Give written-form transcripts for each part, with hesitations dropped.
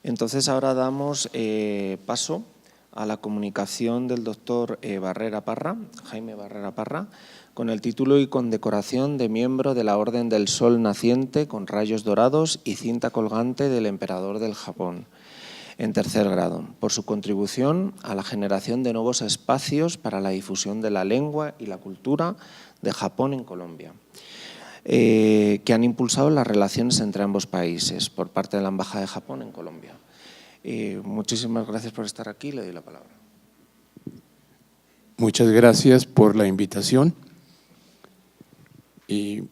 Entonces ahora damos paso a la comunicación del doctor Jaime Barrera Parra, con el título y condecoración de miembro de la Orden del Sol Naciente con rayos dorados y cinta colgante del Emperador del Japón, en tercer grado, por su contribución a la generación de nuevos espacios para la difusión de la lengua y la cultura de Japón en Colombia, que han impulsado las relaciones entre ambos países por parte de la Embajada de Japón en Colombia. Muchísimas gracias por estar aquí, le doy la palabra. Muchas gracias por la invitación. Y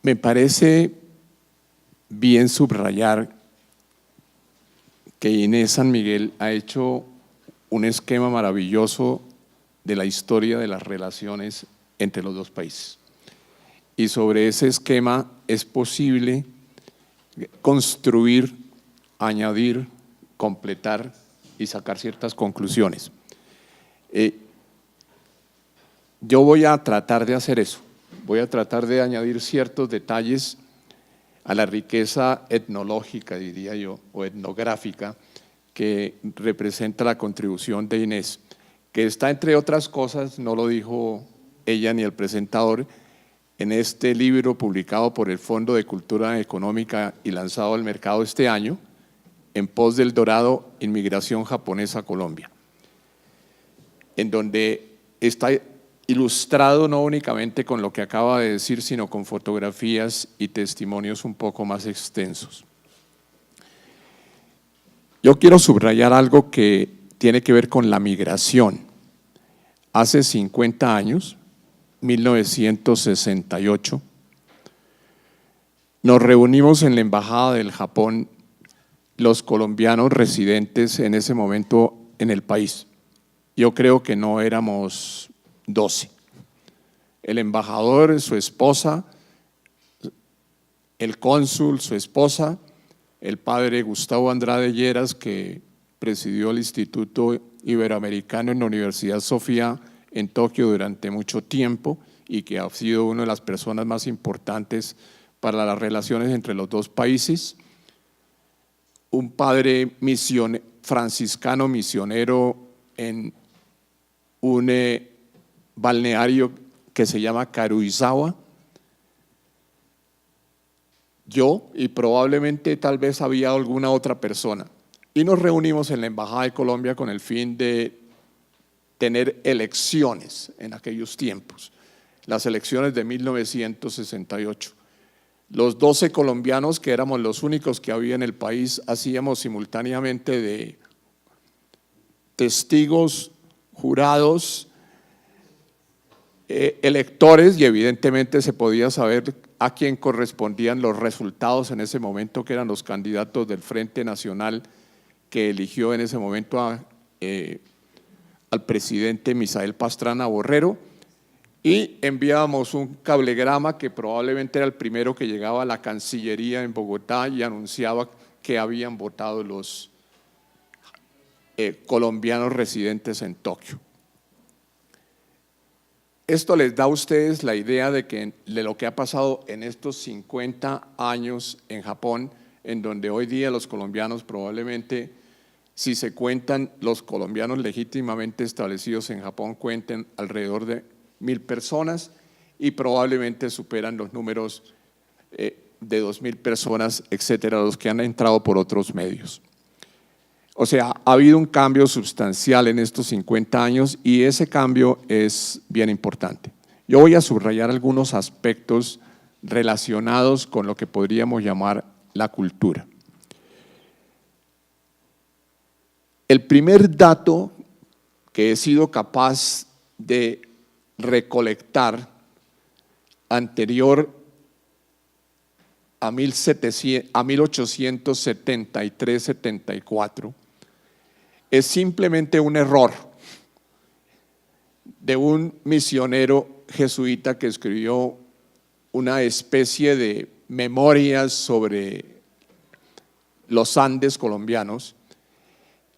me parece bien subrayar que Inés San Miguel ha hecho un esquema maravilloso de la historia de las relaciones entre los dos países. Y sobre ese esquema es posible construir, añadir, completar y sacar ciertas conclusiones. Yo voy a tratar de hacer eso, voy a tratar de añadir ciertos detalles a la riqueza etnológica, diría yo, o etnográfica, que representa la contribución de Inés, que está, entre otras cosas, no lo dijo ella ni el presentador, en este libro publicado por el Fondo de Cultura Económica y lanzado al mercado este año, En pos del dorado, inmigración japonesa a Colombia, en donde está ilustrado no únicamente con lo que acaba de decir, sino con fotografías y testimonios un poco más extensos. Yo quiero subrayar algo que tiene que ver con la migración. Hace 50 años, 1968, nos reunimos en la Embajada del Japón los colombianos residentes en ese momento en el país. Yo creo que no éramos 12. El embajador, su esposa, el cónsul, su esposa, el padre Gustavo Andrade Lleras, que presidió el Instituto Iberoamericano en la Universidad Sofía en Tokio durante mucho tiempo y que ha sido una de las personas más importantes para las relaciones entre los dos países. Un padre franciscano misionero en un balneario que se llama Karuizawa. Yo y probablemente tal vez había alguna otra persona. Y nos reunimos en la Embajada de Colombia con el fin de tener elecciones en aquellos tiempos, las elecciones de 1968. Los 12 colombianos, que éramos los únicos que había en el país, hacíamos simultáneamente de testigos, jurados, electores, y evidentemente se podía saber a quién correspondían los resultados en ese momento, que eran los candidatos del Frente Nacional que eligió en ese momento al presidente Misael Pastrana Borrero, y enviábamos un cablegrama que probablemente era el primero que llegaba a la Cancillería en Bogotá y anunciaba que habían votado los colombianos residentes en Tokio. Esto les da a ustedes la idea de lo que ha pasado en estos 50 años en Japón, en donde hoy día los colombianos probablemente, si se cuentan los colombianos legítimamente establecidos en Japón, cuenten alrededor de 1.000 personas y probablemente superan los números de 2.000 personas, etcétera, los que han entrado por otros medios. O sea, ha habido un cambio sustancial en estos 50 años y ese cambio es bien importante. Yo voy a subrayar algunos aspectos relacionados con lo que podríamos llamar la cultura. El primer dato que he sido capaz de recolectar anterior a 1873-74 es simplemente un error de un misionero jesuita que escribió una especie de memorias sobre los Andes colombianos,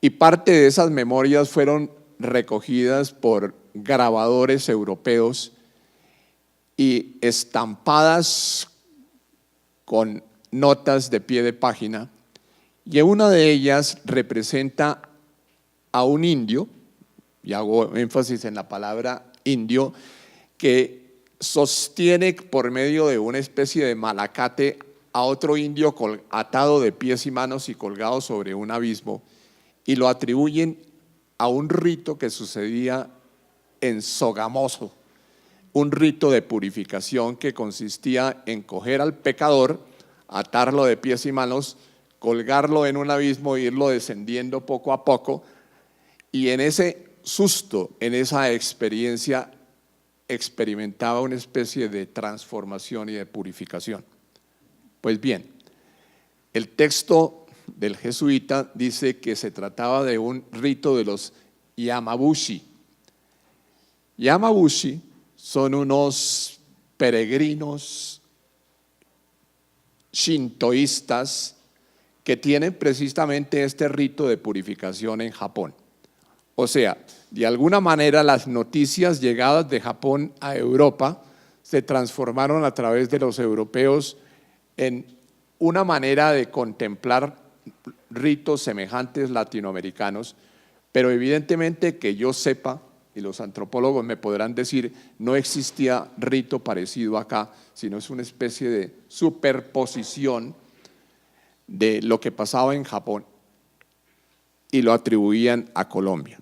y parte de esas memorias fueron recogidas por grabadores europeos y estampadas con notas de pie de página, y una de ellas representa a un indio, y hago énfasis en la palabra indio, que sostiene por medio de una especie de malacate a otro indio atado de pies y manos y colgado sobre un abismo, y lo atribuyen a un rito que sucedía en Sogamoso, un rito de purificación que consistía en coger al pecador, atarlo de pies y manos, colgarlo en un abismo e irlo descendiendo poco a poco, y en ese susto, en esa experiencia, experimentaba una especie de transformación y de purificación. Pues bien, el texto del jesuita dice que se trataba de un rito de los Yamabushi. Yamabushi son unos peregrinos shintoístas que tienen precisamente este rito de purificación en Japón. O sea, de alguna manera las noticias llegadas de Japón a Europa se transformaron a través de los europeos en una manera de contemplar ritos semejantes latinoamericanos, pero evidentemente que yo sepa, y los antropólogos me podrán decir, no existía rito parecido acá, sino es una especie de superposición de lo que pasaba en Japón y lo atribuían a Colombia.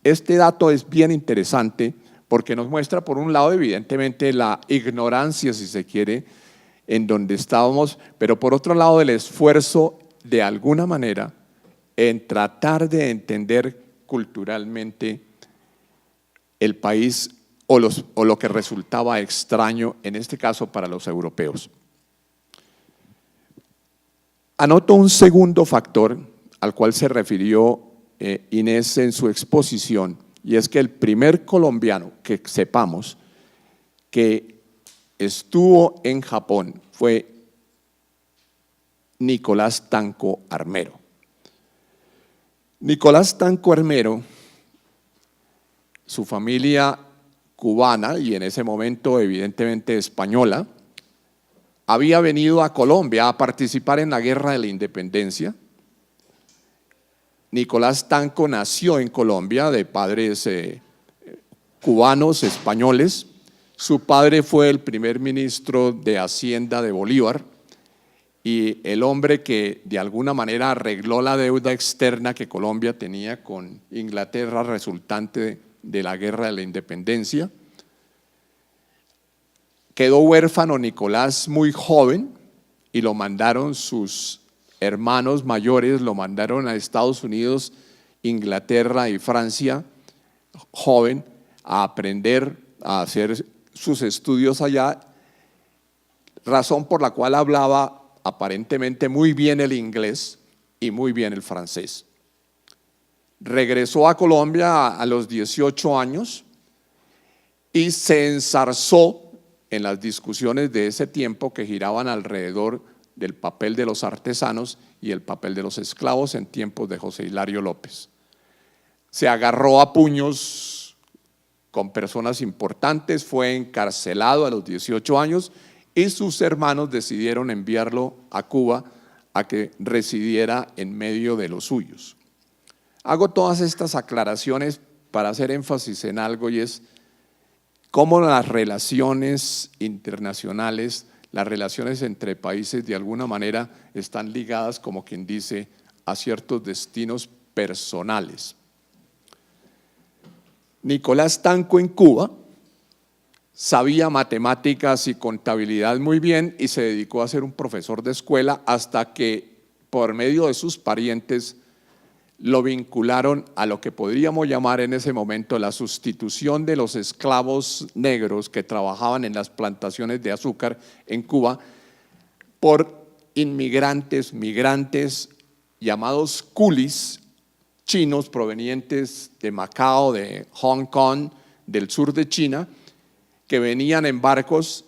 Este dato es bien interesante porque nos muestra, por un lado, evidentemente la ignorancia, si se quiere, en donde estábamos, pero por otro lado el esfuerzo de alguna manera en tratar de entender culturalmente el país o lo que resultaba extraño, en este caso para los europeos. Anoto un segundo factor al cual se refirió Inés en su exposición, y es que el primer colombiano que sepamos que estuvo en Japón fue Nicolás Tanco Armero. Nicolás Tanco Armero, su familia cubana y en ese momento evidentemente española, había venido a Colombia a participar en la Guerra de la Independencia. Nicolás Tanco nació en Colombia de padres cubanos, españoles. Su padre fue el primer ministro de Hacienda de Bolívar y el hombre que de alguna manera arregló la deuda externa que Colombia tenía con Inglaterra resultante de la Guerra de la Independencia. Quedó huérfano Nicolás muy joven y lo mandaron sus hermanos mayores, lo mandaron a Estados Unidos, Inglaterra y Francia, joven, a aprender, a hacer sus estudios allá, razón por la cual hablaba aparentemente muy bien el inglés y muy bien el francés. Regresó a Colombia a los 18 años y se enzarzó en las discusiones de ese tiempo que giraban alrededor del papel de los artesanos y el papel de los esclavos en tiempos de José Hilario López. Se agarró a puños con personas importantes, fue encarcelado a los 18 años y sus hermanos decidieron enviarlo a Cuba a que residiera en medio de los suyos. Hago todas estas aclaraciones para hacer énfasis en algo, y es cómo las relaciones internacionales, las relaciones entre países de alguna manera están ligadas, como quien dice, a ciertos destinos personales. Nicolás Tanco en Cuba sabía matemáticas y contabilidad muy bien y se dedicó a ser un profesor de escuela hasta que por medio de sus parientes lo vincularon a lo que podríamos llamar en ese momento la sustitución de los esclavos negros que trabajaban en las plantaciones de azúcar en Cuba por migrantes llamados coolies chinos provenientes de Macao, de Hong Kong, del sur de China, que venían en barcos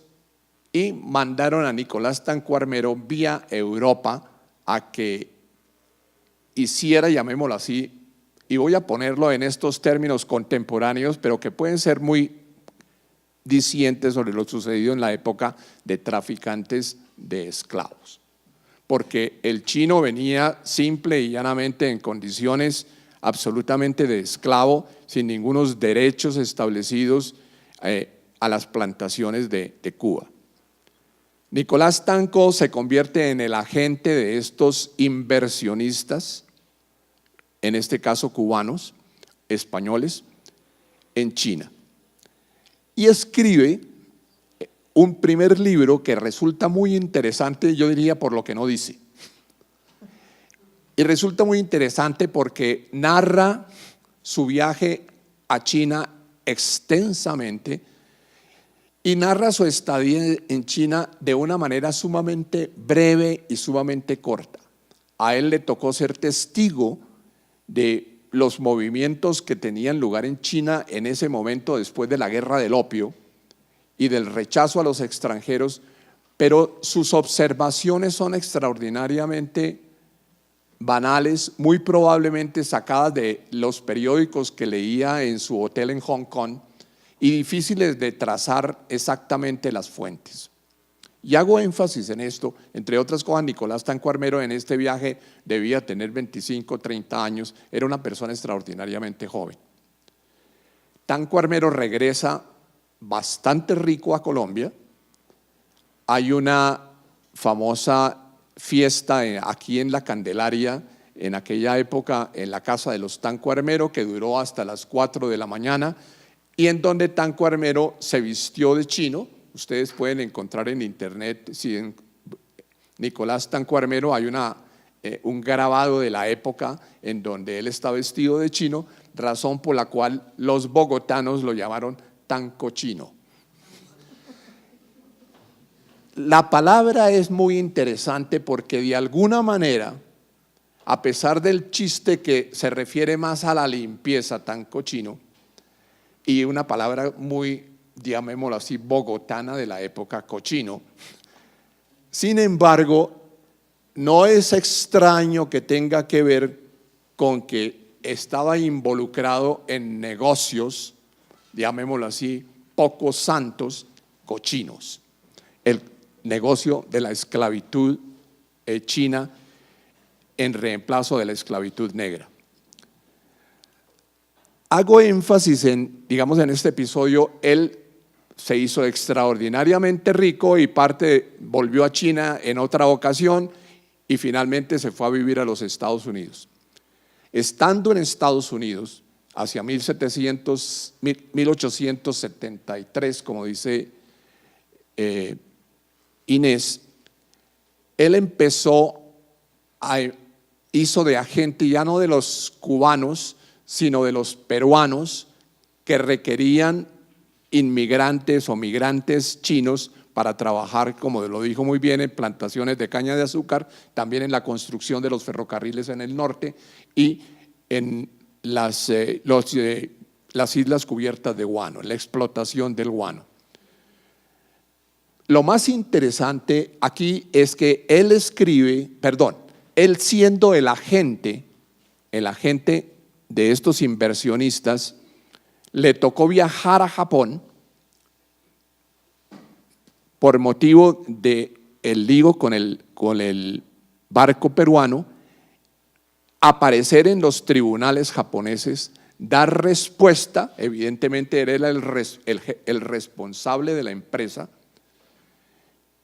y mandaron a Nicolás Tanco Armero vía Europa a que hiciera, llamémoslo así, y voy a ponerlo en estos términos contemporáneos, pero que pueden ser muy dicientes sobre lo sucedido en la época de traficantes de esclavos. porque el chino venía simple y llanamente en condiciones absolutamente de esclavo, sin ningunos derechos establecidos a las plantaciones de Cuba. Nicolás Tanco se convierte en el agente de estos inversionistas, en este caso cubanos, españoles, en China. Y escribe un primer libro que resulta muy interesante, yo diría por lo que no dice. Y resulta muy interesante porque narra su viaje a China extensamente y narra su estadía en China de una manera sumamente breve y sumamente corta. A él le tocó ser testigo de los movimientos que tenían lugar en China en ese momento después de la guerra del opio y del rechazo a los extranjeros, pero sus observaciones son extraordinariamente banales, muy probablemente sacadas de los periódicos que leía en su hotel en Hong Kong y difíciles de trazar exactamente las fuentes. Y hago énfasis en esto, entre otras cosas, Nicolás Tanco Armero en este viaje debía tener 25, 30 años, era una persona extraordinariamente joven. Tanco Armero regresa bastante rico a Colombia. Hay una famosa fiesta aquí en La Candelaria, en aquella época en la casa de los Tanco Armero, que duró hasta las 4 de la mañana, y en donde Tanco Armero se vistió de chino. Ustedes pueden encontrar en internet, si en Nicolás Tanco Armero hay un grabado de la época en donde él está vestido de chino, razón por la cual los bogotanos lo llamaron Tanco Chino. La palabra es muy interesante porque de alguna manera, a pesar del chiste que se refiere más a la limpieza, Tanco Chino, y una palabra muy, llamémoslo así, bogotana de la época, cochino, sin embargo, no es extraño que tenga que ver con que estaba involucrado en negocios, llamémoslo así, poco santos, cochinos. El negocio de la esclavitud china en reemplazo de la esclavitud negra. Hago énfasis digamos en este episodio, él se hizo extraordinariamente rico y volvió a China en otra ocasión y finalmente se fue a vivir a los Estados Unidos. Estando en Estados Unidos, hacia 1873, como dice Inés, él hizo de agente ya no de los cubanos, sino de los peruanos que requerían inmigrantes o migrantes chinos para trabajar, como lo dijo muy bien, en plantaciones de caña de azúcar, también en la construcción de los ferrocarriles en el norte y en las islas cubiertas de guano, en la explotación del guano. Lo más interesante aquí es que él él siendo el agente de estos inversionistas, le tocó viajar a Japón por motivo del ligo con el barco peruano, aparecer en los tribunales japoneses, dar respuesta, evidentemente era el responsable de la empresa,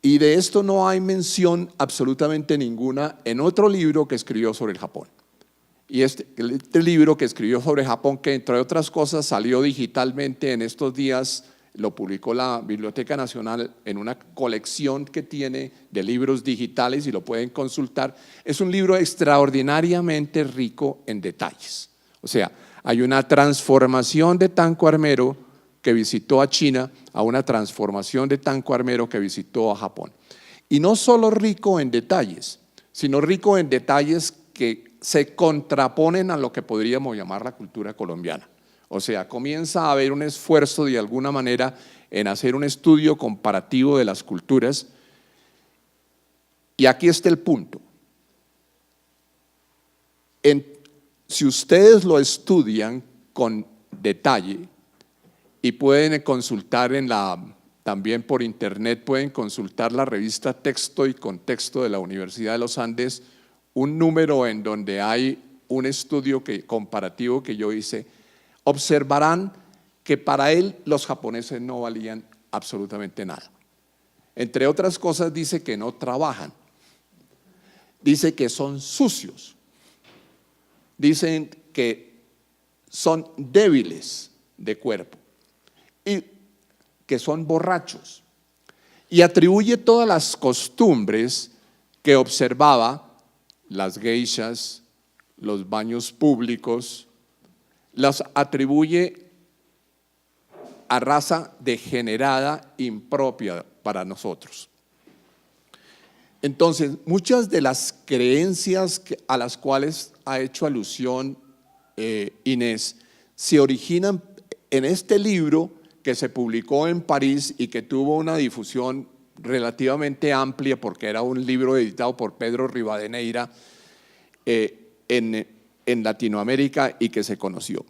y de esto no hay mención absolutamente ninguna en otro libro que escribió sobre el Japón. Y este libro que escribió sobre Japón, que entre otras cosas salió digitalmente en estos días, lo publicó la Biblioteca Nacional en una colección que tiene de libros digitales y lo pueden consultar, es un libro extraordinariamente rico en detalles. O sea, hay una transformación de Tanco Armero que visitó a China a una transformación de Tanco Armero que visitó a Japón. Y no solo rico en detalles, sino rico en detalles que se contraponen a lo que podríamos llamar la cultura colombiana. O sea, comienza a haber un esfuerzo de alguna manera en hacer un estudio comparativo de las culturas. Y aquí está el punto. Si ustedes lo estudian con detalle y pueden consultar en la también por internet pueden consultar la revista Texto y Contexto de la Universidad de los Andes, un número en donde hay un estudio comparativo que yo hice. Observarán que para él los japoneses no valían absolutamente nada. Entre otras cosas dice que no trabajan, dice que son sucios, dicen que son débiles de cuerpo y que son borrachos, y atribuye todas las costumbres que observaba, las geishas, los baños públicos, las atribuye a raza degenerada, impropia para nosotros. Entonces, muchas de las creencias a las cuales ha hecho alusión Inés se originan en este libro que se publicó en París y que tuvo una difusión relativamente amplia porque era un libro editado por Pedro Rivadeneira en Latinoamérica y que se conoció.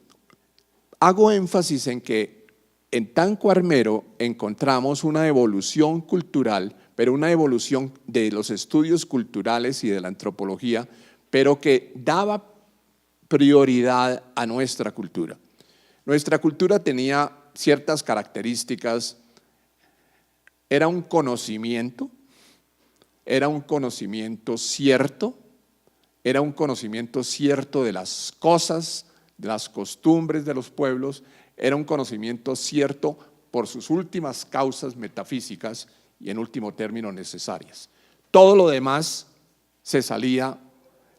Hago énfasis en que en Tanco Armero encontramos una evolución cultural, pero una evolución de los estudios culturales y de la antropología, pero que daba prioridad a nuestra cultura. Nuestra cultura tenía ciertas características, era un conocimiento cierto, era un conocimiento cierto de las cosas, de las costumbres de los pueblos, era un conocimiento cierto por sus últimas causas metafísicas y en último término necesarias. Todo lo demás se salía,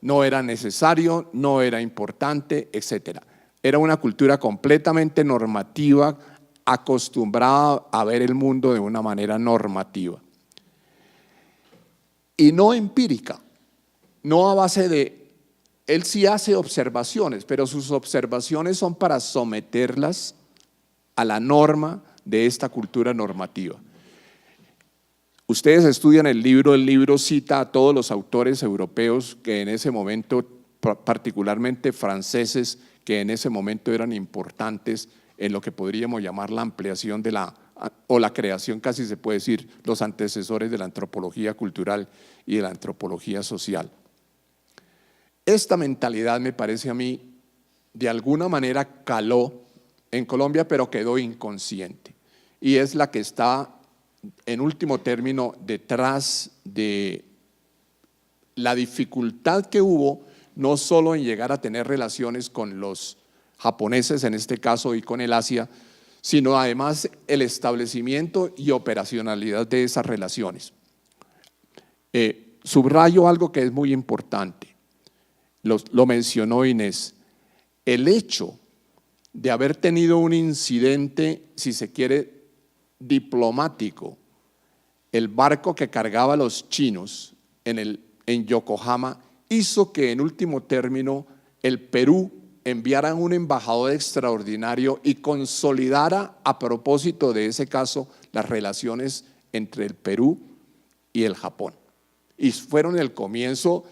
no era necesario, no era importante, etc. Era una cultura completamente normativa, acostumbrada a ver el mundo de una manera normativa. Y no empírica, no a base de… Él sí hace observaciones, pero sus observaciones son para someterlas a la norma de esta cultura normativa. Ustedes estudian el libro cita a todos los autores europeos que en ese momento, particularmente franceses, que en ese momento eran importantes en lo que podríamos llamar la ampliación de la creación, casi se puede decir, los antecesores de la antropología cultural y de la antropología social. Esta mentalidad me parece a mí de alguna manera caló en Colombia, pero quedó inconsciente, y es la que está en último término detrás de la dificultad que hubo no solo en llegar a tener relaciones con los japoneses en este caso y con el Asia, sino además el establecimiento y operacionalidad de esas relaciones. Subrayo algo que es muy importante, lo mencionó Inés, el hecho de haber tenido un incidente, si se quiere, diplomático, el barco que cargaba a los chinos en Yokohama hizo que en último término el Perú enviara un embajador extraordinario y consolidara a propósito de ese caso las relaciones entre el Perú y el Japón. Y fueron el comienzo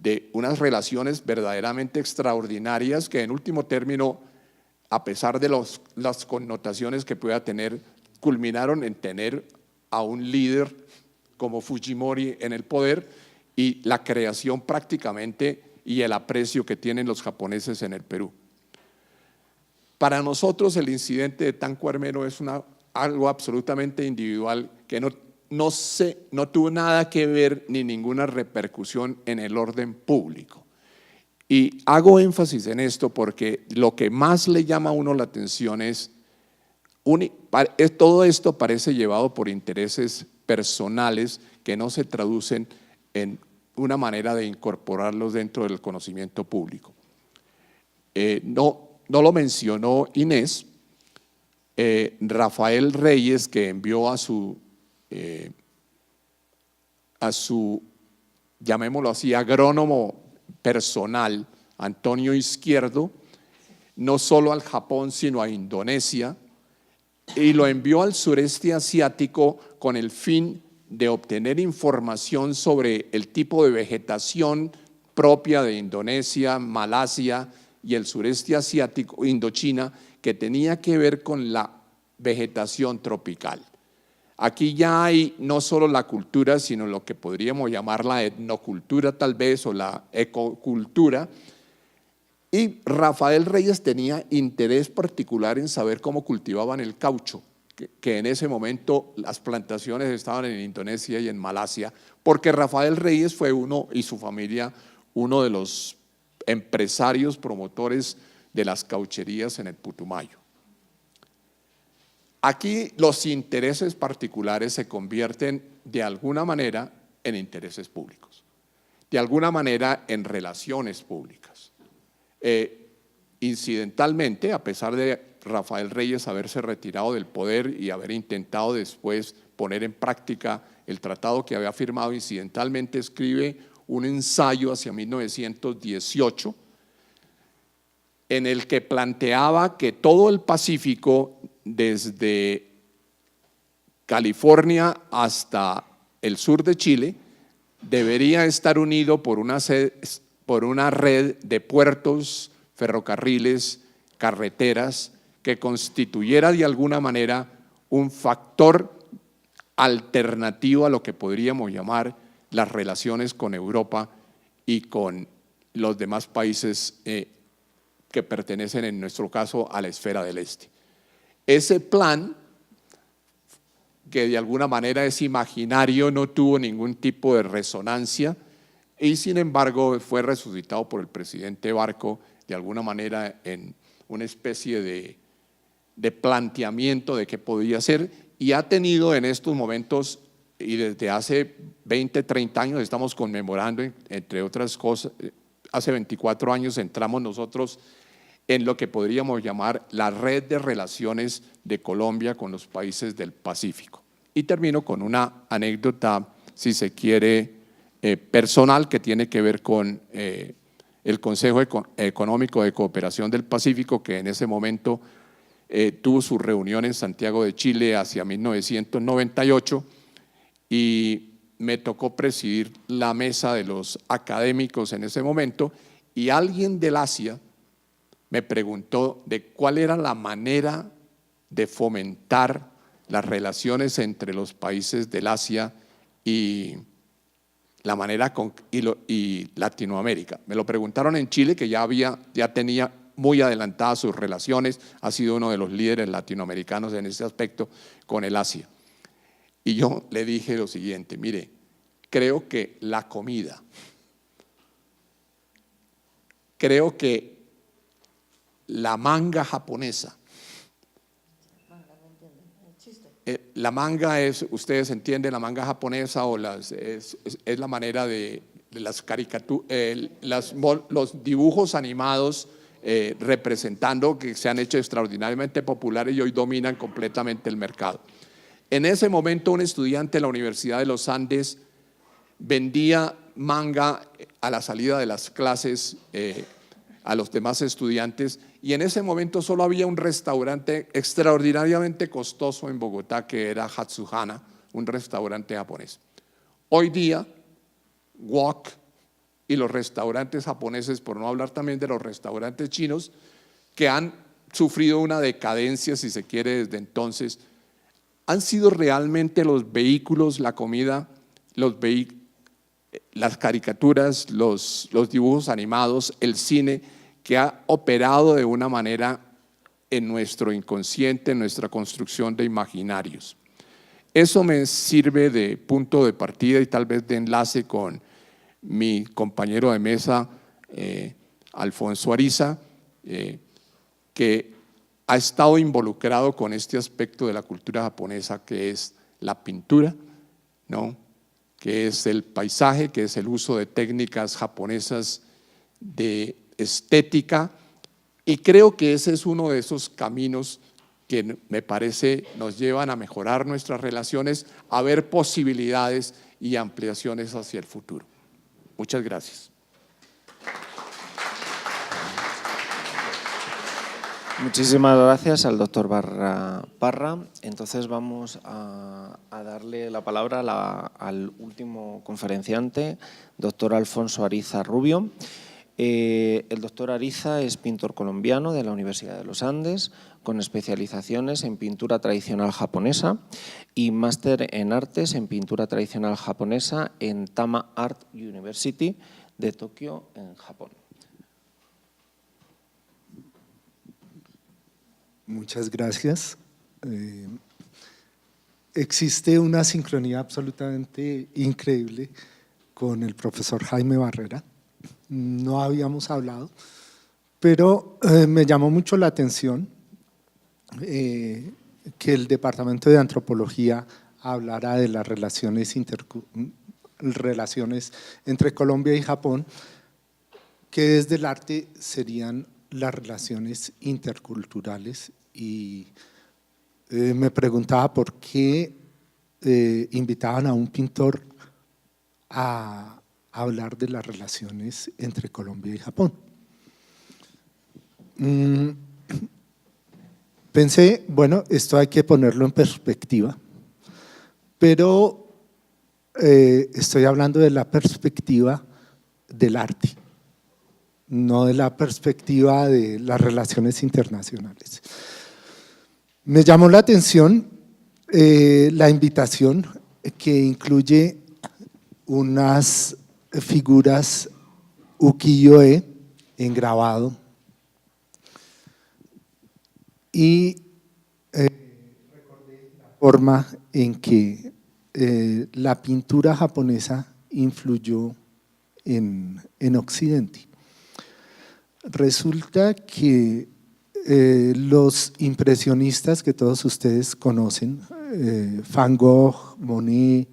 de unas relaciones verdaderamente extraordinarias que en último término, a pesar de las connotaciones que pueda tener, culminaron en tener a un líder como Fujimori en el poder y la creación prácticamente y el aprecio que tienen los japoneses en el Perú. Para nosotros el incidente de Tanco Armero es algo absolutamente individual que no tuvo nada que ver ni ninguna repercusión en el orden público. Y hago énfasis en esto porque lo que más le llama a uno la atención es todo esto parece llevado por intereses personales que no se traducen en una manera de incorporarlos dentro del conocimiento público. No lo mencionó Inés, Rafael Reyes, que envió a su, llamémoslo así, agrónomo personal, Antonio Izquierdo, no solo al Japón, sino a Indonesia, y lo envió al sureste asiático con el fin de obtener información sobre el tipo de vegetación propia de Indonesia, Malasia y el sureste asiático, Indochina, que tenía que ver con la vegetación tropical. Aquí ya hay no solo la cultura, sino lo que podríamos llamar la etnocultura tal vez, o la ecocultura. Y Rafael Reyes tenía interés particular en saber cómo cultivaban el caucho, que en ese momento las plantaciones estaban en Indonesia y en Malasia, porque Rafael Reyes fue y su familia, uno de los empresarios promotores de las caucherías en el Putumayo. Aquí los intereses particulares se convierten de alguna manera en intereses públicos, de alguna manera en relaciones públicas. Incidentalmente, a pesar de Rafael Reyes haberse retirado del poder y haber intentado después poner en práctica el tratado que había firmado, incidentalmente escribe un ensayo hacia 1918 en el que planteaba que todo el Pacífico, desde California hasta el sur de Chile, debería estar unido por una red de puertos, ferrocarriles, carreteras, que constituyera de alguna manera un factor alternativo a lo que podríamos llamar las relaciones con Europa y con los demás países que pertenecen, en nuestro caso, a la esfera del este. Ese plan, que de alguna manera es imaginario, no tuvo ningún tipo de resonancia y sin embargo fue resucitado por el presidente Barco de alguna manera en una especie de planteamiento de qué podía ser, y ha tenido en estos momentos, y desde hace 20, 30 años estamos conmemorando, entre otras cosas, hace 24 años entramos nosotros en lo que podríamos llamar la red de relaciones de Colombia con los países del Pacífico. Y termino con una anécdota, si se quiere, personal, que tiene que ver con el Consejo Económico de Cooperación del Pacífico, que en ese momento tuvo su reunión en Santiago de Chile hacia 1998, y me tocó presidir la mesa de los académicos en ese momento, y alguien del Asia me preguntó de cuál era la manera de fomentar las relaciones entre los países del Asia y la manera y Latinoamérica. Me lo preguntaron en Chile, que ya tenía muy adelantadas sus relaciones, ha sido uno de los líderes latinoamericanos en ese aspecto con el Asia. Y yo le dije lo siguiente: mire, creo que la comida, creo que la manga japonesa, la manga es, ustedes entienden, la manga japonesa o es la manera de las caricaturas, los dibujos animados representando, que se han hecho extraordinariamente populares y hoy dominan completamente el mercado. En ese momento un estudiante de la Universidad de los Andes vendía manga a la salida de las clases a los demás estudiantes, y en ese momento solo había un restaurante extraordinariamente costoso en Bogotá, que era Hatsuhana, un restaurante japonés. Hoy día, wok y los restaurantes japoneses, por no hablar también de los restaurantes chinos, que han sufrido una decadencia, si se quiere, desde entonces, han sido realmente los vehículos, la comida, las caricaturas, los dibujos animados, el cine, que ha operado de una manera en nuestro inconsciente, en nuestra construcción de imaginarios. Eso me sirve de punto de partida y tal vez de enlace con mi compañero de mesa, Alfonso Ariza, que ha estado involucrado con este aspecto de la cultura japonesa, que es la pintura, ¿no?, que es el paisaje, que es el uso de técnicas japonesas de estética, y creo que ese es uno de esos caminos que me parece nos llevan a mejorar nuestras relaciones, a ver posibilidades y ampliaciones hacia el futuro. Muchas gracias. Muchísimas gracias al doctor Parra. Entonces vamos a darle la palabra al último conferenciante, doctor Alfonso Ariza Rubio. El doctor Ariza es pintor colombiano de la Universidad de los Andes, con especializaciones en pintura tradicional japonesa y máster en artes en pintura tradicional japonesa en Tama Art University de Tokio, en Japón. Muchas gracias. Existe una sincronía absolutamente increíble con el profesor Jaime Barrera. No habíamos hablado, pero me llamó mucho la atención que el Departamento de Antropología hablara de las relaciones entre Colombia y Japón, que desde el arte serían las relaciones interculturales, y me preguntaba por qué invitaban a un pintor a hablar de las relaciones entre Colombia y Japón. Pensé, bueno, esto hay que ponerlo en perspectiva, pero estoy hablando de la perspectiva del arte, no de la perspectiva de las relaciones internacionales. Me llamó la atención la invitación, que incluye unas figuras ukiyo-e en grabado, y recordé la forma en que la pintura japonesa influyó en Occidente. Resulta que los impresionistas que todos ustedes conocen, Van Gogh, Monet,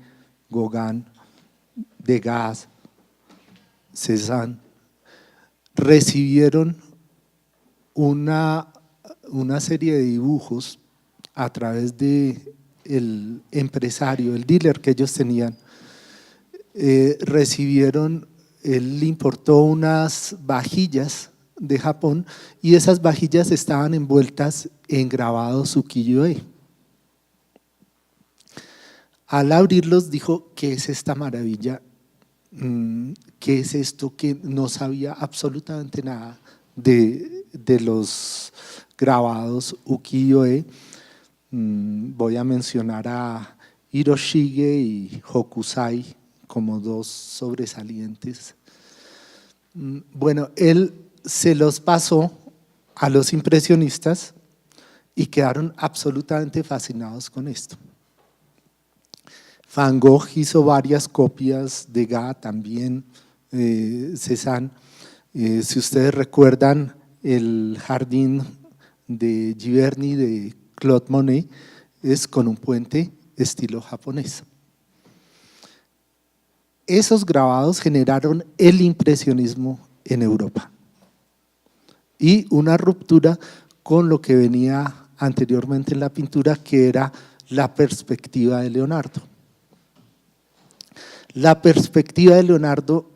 Gauguin, Degas, Cézanne, recibieron una serie de dibujos a través de el empresario, el dealer que ellos tenían. Recibieron, él le importó unas vajillas de Japón, y esas vajillas estaban envueltas en grabados ukiyo-e. Al abrirlos dijo: ¿qué es esta maravilla? ¿Qué es esto? Que no sabía absolutamente nada de los grabados ukiyo-e. Voy a mencionar a Hiroshige y Hokusai como dos sobresalientes. Bueno, él se los pasó a los impresionistas y quedaron absolutamente fascinados con esto. Van Gogh hizo varias copias, Degas también, Cézanne. Si ustedes recuerdan el jardín de Giverny de Claude Monet, es con un puente estilo japonés. Esos grabados generaron el impresionismo en Europa y una ruptura con lo que venía anteriormente en la pintura, que era la perspectiva de Leonardo. La perspectiva de Leonardo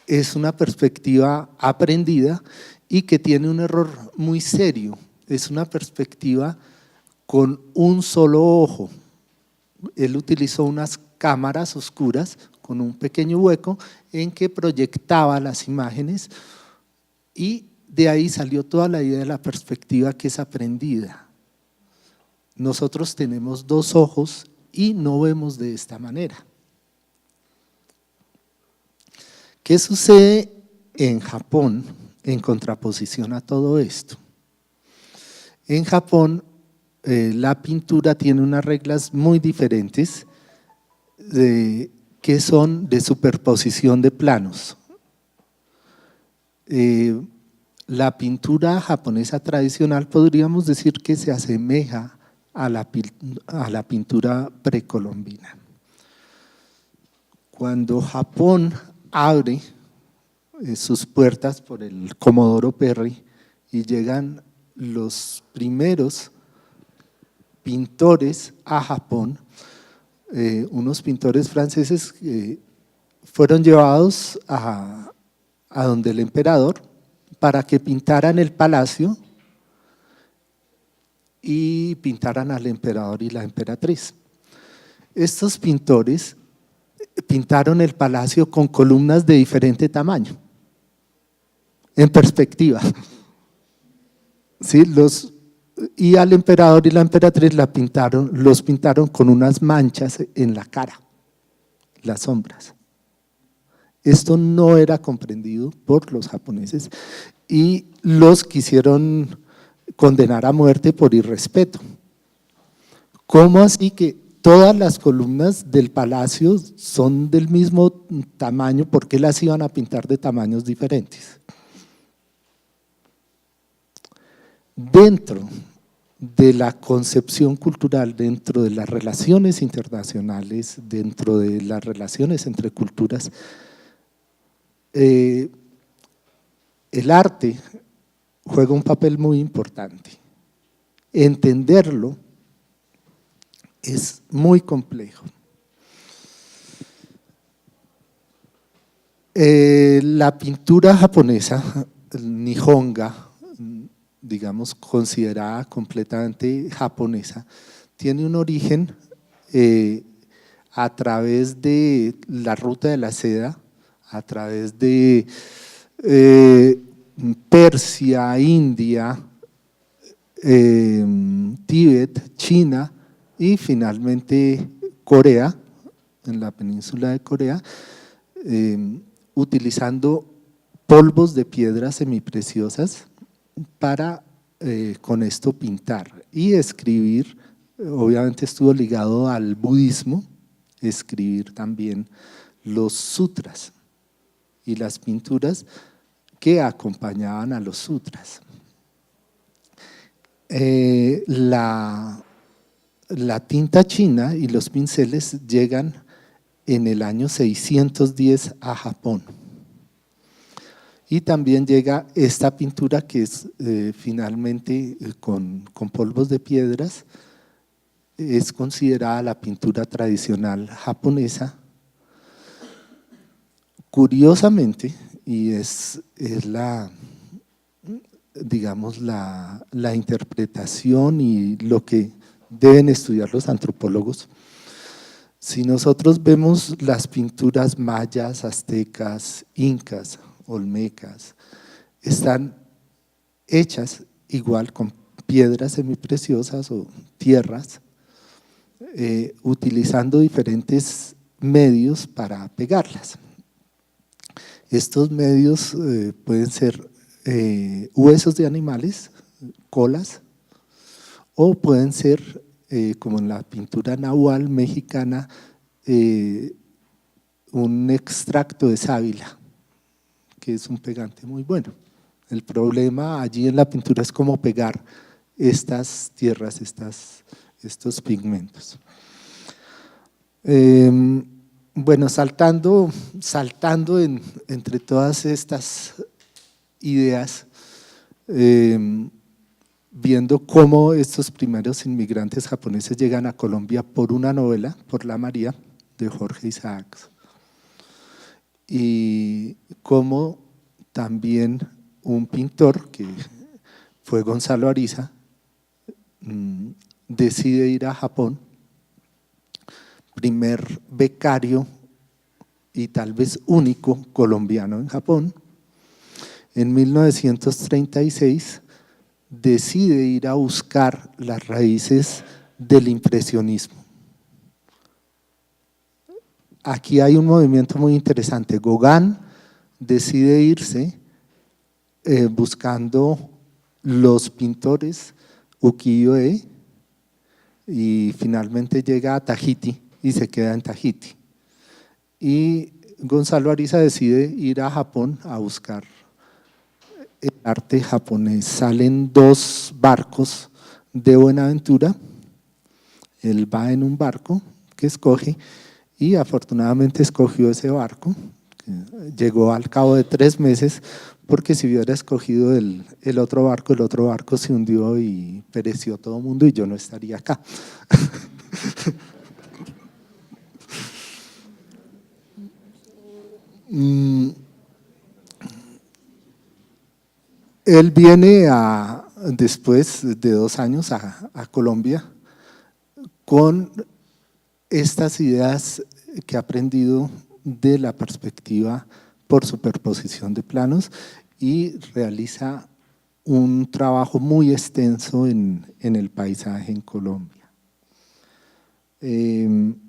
es una perspectiva aprendida y que tiene un error muy serio. Es una perspectiva con un solo ojo. Él utilizó unas cámaras oscuras con un pequeño hueco en que proyectaba las imágenes, y de ahí salió toda la idea de la perspectiva, que es aprendida. Nosotros tenemos dos ojos y no vemos de esta manera. ¿Qué sucede en Japón en contraposición a todo esto? En Japón la pintura tiene unas reglas muy diferentes que son de superposición de planos. La pintura japonesa tradicional podríamos decir que se asemeja a la pintura precolombina. Cuando Japón abre sus puertas por el Comodoro Perry y llegan los primeros pintores a Japón, unos pintores franceses fueron llevados a donde el emperador para que pintaran el palacio y pintaran al emperador y la emperatriz. Estos pintores pintaron el palacio con columnas de diferente tamaño. en perspectiva. ¿Sí? Y al emperador y la emperatriz los pintaron con unas manchas en la cara, las sombras. Esto no era comprendido por los japoneses y los quisieron condenar a muerte por irrespeto. ¿Cómo así que todas las columnas del palacio son del mismo tamaño? ¿Por qué las iban a pintar de tamaños diferentes? Dentro de la concepción cultural, dentro de las relaciones internacionales, dentro de las relaciones entre culturas, el arte juega un papel muy importante. Entenderlo es muy complejo. La pintura japonesa, el Nihonga, digamos considerada completamente japonesa, tiene un origen a través de la ruta de la seda, a través de Persia, India, Tíbet, China y finalmente Corea, en la península de Corea, utilizando polvos de piedras semipreciosas para con esto pintar y escribir. Obviamente estuvo ligado al budismo, escribir también los sutras y las pinturas que acompañaban a los sutras. La tinta china y los pinceles llegan en el año 610 a Japón. Y también llega esta pintura que es finalmente con polvos de piedras, es considerada la pintura tradicional japonesa. Curiosamente, y es digamos, la interpretación y lo que deben estudiar los antropólogos, si nosotros vemos las pinturas mayas, aztecas, incas, olmecas, están hechas igual con piedras semipreciosas o tierras, utilizando diferentes medios para pegarlas. Estos medios pueden ser huesos de animales, colas, o pueden ser, como en la pintura nahual mexicana, un extracto de sábila, que es un pegante muy bueno. El problema allí en la pintura es cómo pegar estas tierras, estos pigmentos. Bueno, saltando entre todas estas ideas, viendo cómo estos primeros inmigrantes japoneses llegan a Colombia por una novela, por La María, de Jorge Isaacs, y cómo también un pintor, que fue Gonzalo Ariza, decide ir a Japón, primer becario y tal vez único colombiano en Japón. En 1936 decide ir a buscar las raíces del impresionismo. Aquí hay un movimiento muy interesante. Gauguin decide irse buscando los pintores ukiyo-e y finalmente llega a Tahití y se queda en Tahití. Y Gonzalo Ariza decide ir a Japón a buscar el arte japonés. Salen 2 barcos de Buenaventura, él va en un barco que escoge y afortunadamente escogió ese barco, llegó al cabo de 3 meses, porque si hubiera escogido el otro barco se hundió y pereció todo el mundo y yo no estaría acá. Él viene después de 2 años a Colombia con estas ideas que ha aprendido de la perspectiva por superposición de planos y realiza un trabajo muy extenso en el paisaje en Colombia. En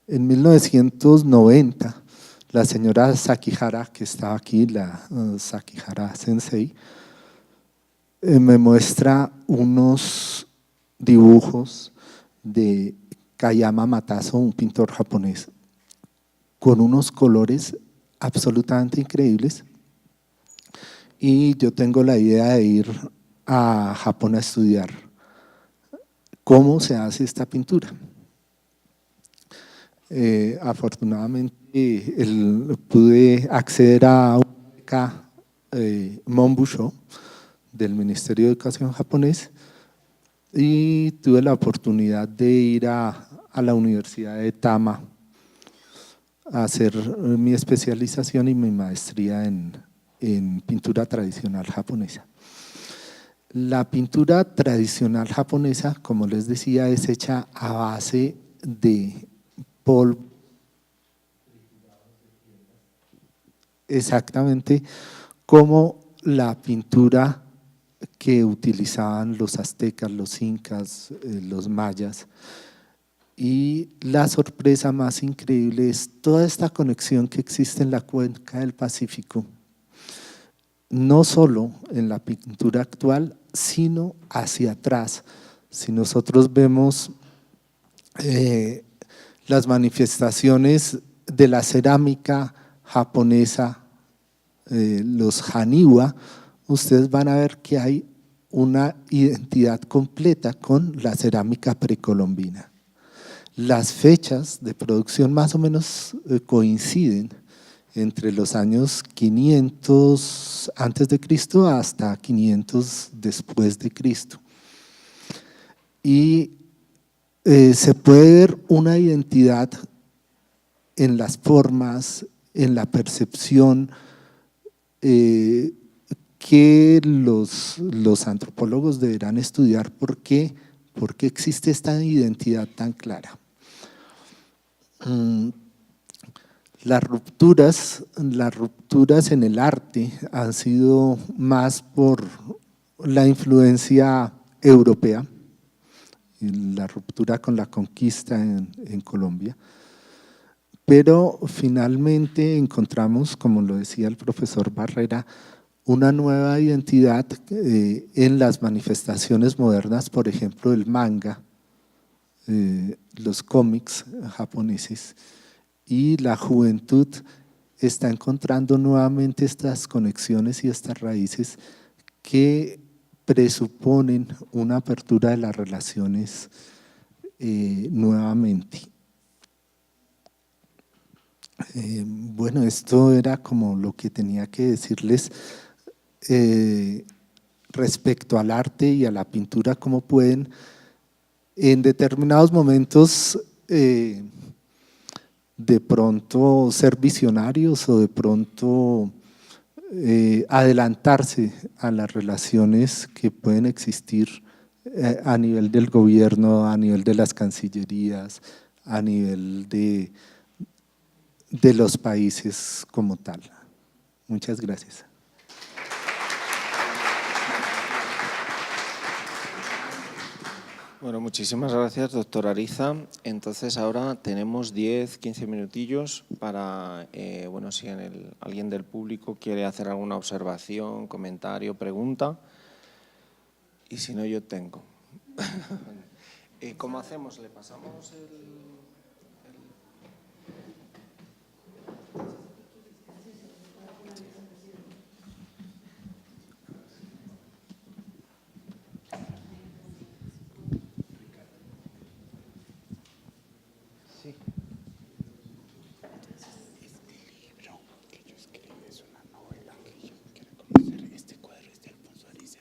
1990, la señora Sakihara, que estaba aquí, la Sakihara Sensei, me muestra unos dibujos de Kayama Mataso, un pintor japonés, con unos colores absolutamente increíbles, y yo tengo la idea de ir a Japón a estudiar cómo se hace esta pintura. Afortunadamente pude acceder a una beca Monbusho del Ministerio de Educación japonés y tuve la oportunidad de ir a la Universidad de Tama a hacer mi especialización y mi maestría en pintura tradicional japonesa. La pintura tradicional japonesa, como les decía, es hecha a base de polvo. Exactamente como la pintura que utilizaban los aztecas, los incas, los mayas. Y la sorpresa más increíble es toda esta conexión que existe en la cuenca del Pacífico, no solo en la pintura actual, sino hacia atrás. Si nosotros vemos las manifestaciones de la cerámica japonesa, los haniwa, ustedes van a ver que hay una identidad completa con la cerámica precolombina. Las fechas de producción más o menos coinciden entre los años 500 antes de Cristo hasta 500 después de Cristo. Y se puede ver una identidad en las formas, en la percepción que los antropólogos deberán estudiar por qué existe esta identidad tan clara. Las rupturas en el arte han sido más por la influencia europea, la ruptura con la conquista en Colombia, pero finalmente encontramos, como lo decía el profesor Barrera, una nueva identidad en las manifestaciones modernas, por ejemplo el manga, los cómics japoneses, y la juventud está encontrando nuevamente estas conexiones y estas raíces que presuponen una apertura de las relaciones nuevamente. Bueno, esto era como lo que tenía que decirles respecto al arte y a la pintura, cómo pueden en determinados momentos de pronto ser visionarios o de pronto adelantarse a las relaciones que pueden existir a nivel del gobierno, a nivel de las cancillerías, a nivel de los países como tal. Muchas gracias. Bueno, muchísimas gracias, doctor Ariza. Entonces ahora tenemos 10-15 minutillos para, bueno, si alguien del público quiere hacer alguna observación, comentario, pregunta. Y si no, yo tengo. ¿Cómo hacemos? ¿Le pasamos el...?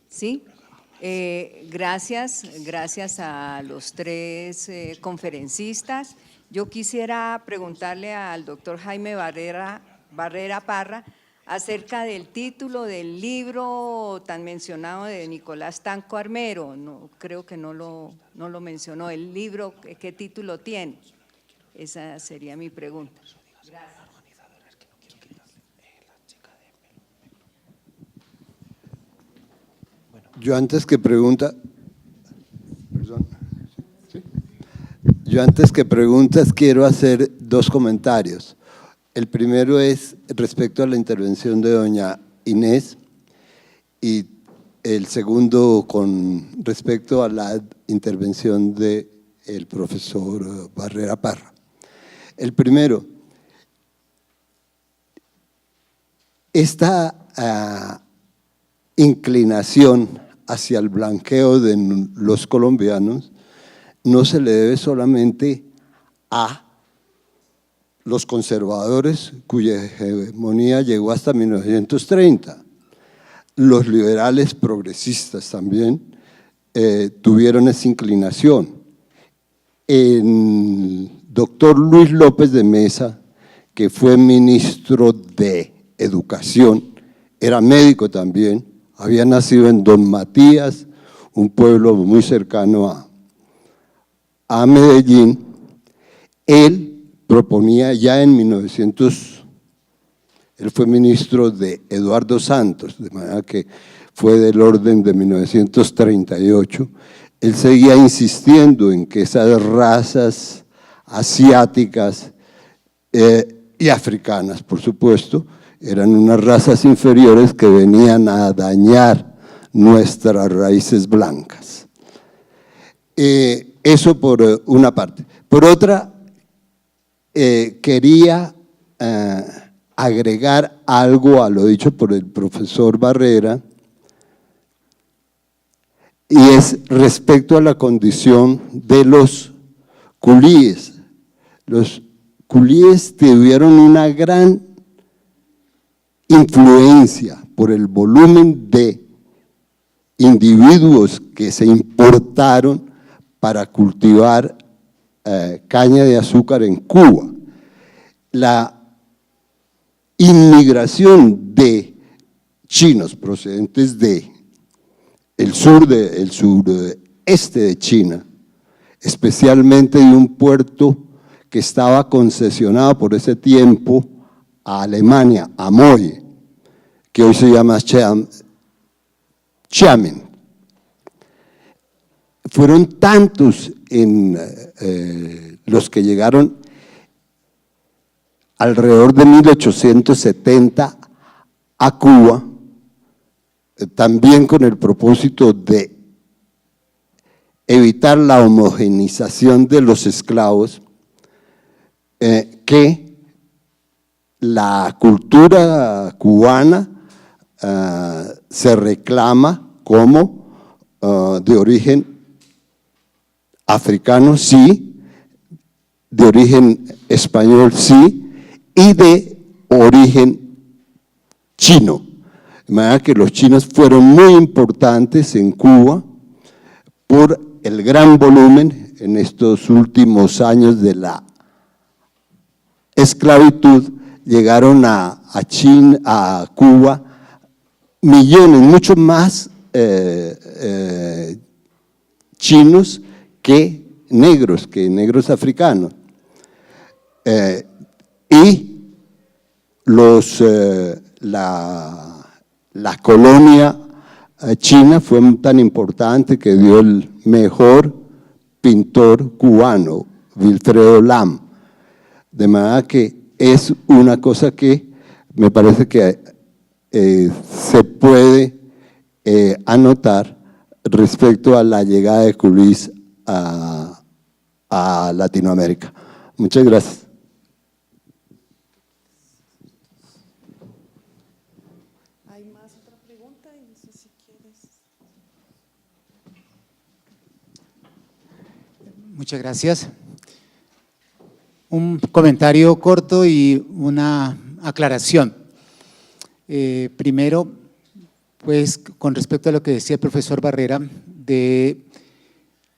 Sí, gracias a los tres conferencistas. Yo quisiera preguntarle al doctor Jaime Barrera Parra acerca del título del libro tan mencionado de Nicolás Tanco Armero. No, creo que no lo mencionó. ¿El libro qué título tiene? Esa sería mi pregunta. Gracias. Yo antes que preguntas, quiero hacer dos comentarios. El primero es respecto a la intervención de doña Inés y el segundo con respecto a la intervención del profesor Barrera Parra. El primero, esta inclinación hacia el blanqueo de los colombianos no se le debe solamente a los conservadores, cuya hegemonía llegó hasta 1930. Los liberales progresistas también tuvieron esa inclinación. El doctor Luis López de Mesa, que fue ministro de Educación, era médico también, había nacido en Don Matías, un pueblo muy cercano a Medellín. Él proponía ya en 1900, él fue ministro de Eduardo Santos, de manera que fue del orden de 1938, él seguía insistiendo en que esas razas asiáticas y africanas, por supuesto, eran unas razas inferiores que venían a dañar nuestras raíces blancas. Eso por una parte. Por otra, quería agregar algo a lo dicho por el profesor Barrera, y es respecto a la condición de los culíes. Los culíes tuvieron una gran influencia por el volumen de individuos que se importaron para cultivar caña de azúcar en Cuba. La inmigración de chinos procedentes de el sureste de China, especialmente de un puerto que estaba concesionado por ese tiempo a Alemania, Amoy, que hoy se llama Xiamen. Fueron tantos los que llegaron alrededor de 1870 a Cuba, también con el propósito de evitar la homogeneización de los esclavos, que la cultura cubana se reclama como de origen africano, sí, de origen español, sí, y de origen chino. De manera que los chinos fueron muy importantes en Cuba por el gran volumen en estos últimos años de la esclavitud. Llegaron a Cuba millones, mucho más chinos que negros africanos. Y la colonia china fue tan importante que dio el mejor pintor cubano, Wilfredo Lam. De manera que es una cosa que me parece que se puede anotar respecto a la llegada de culís a Latinoamérica. Muchas gracias. ¿Hay más otra pregunta? Y no sé si quieres. Muchas gracias. Un comentario corto y una aclaración. Primero, pues con respecto a lo que decía el profesor Barrera, de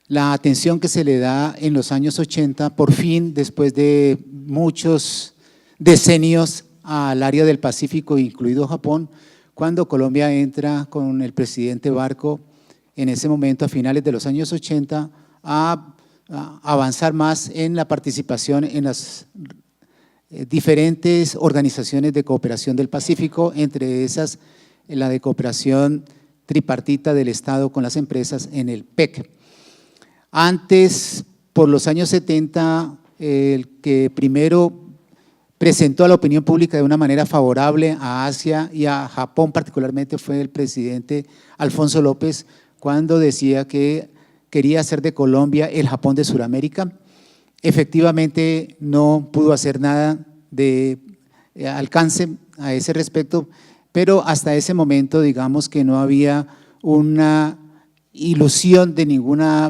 la atención que se le da en los años 80, por fin, después de muchos decenios al área del Pacífico, incluido Japón, cuando Colombia entra con el presidente Barco, en ese momento, a finales de los años 80, a avanzar más en la participación en las diferentes organizaciones de cooperación del Pacífico, entre esas la de cooperación tripartita del Estado con las empresas en el PEC. Antes, por los años 70, el que primero presentó a la opinión pública de una manera favorable a Asia y a Japón particularmente fue el presidente Alfonso López, cuando decía que quería hacer de Colombia el Japón de Sudamérica. Efectivamente no pudo hacer nada de alcance a ese respecto, pero hasta ese momento digamos que no había una ilusión de ninguna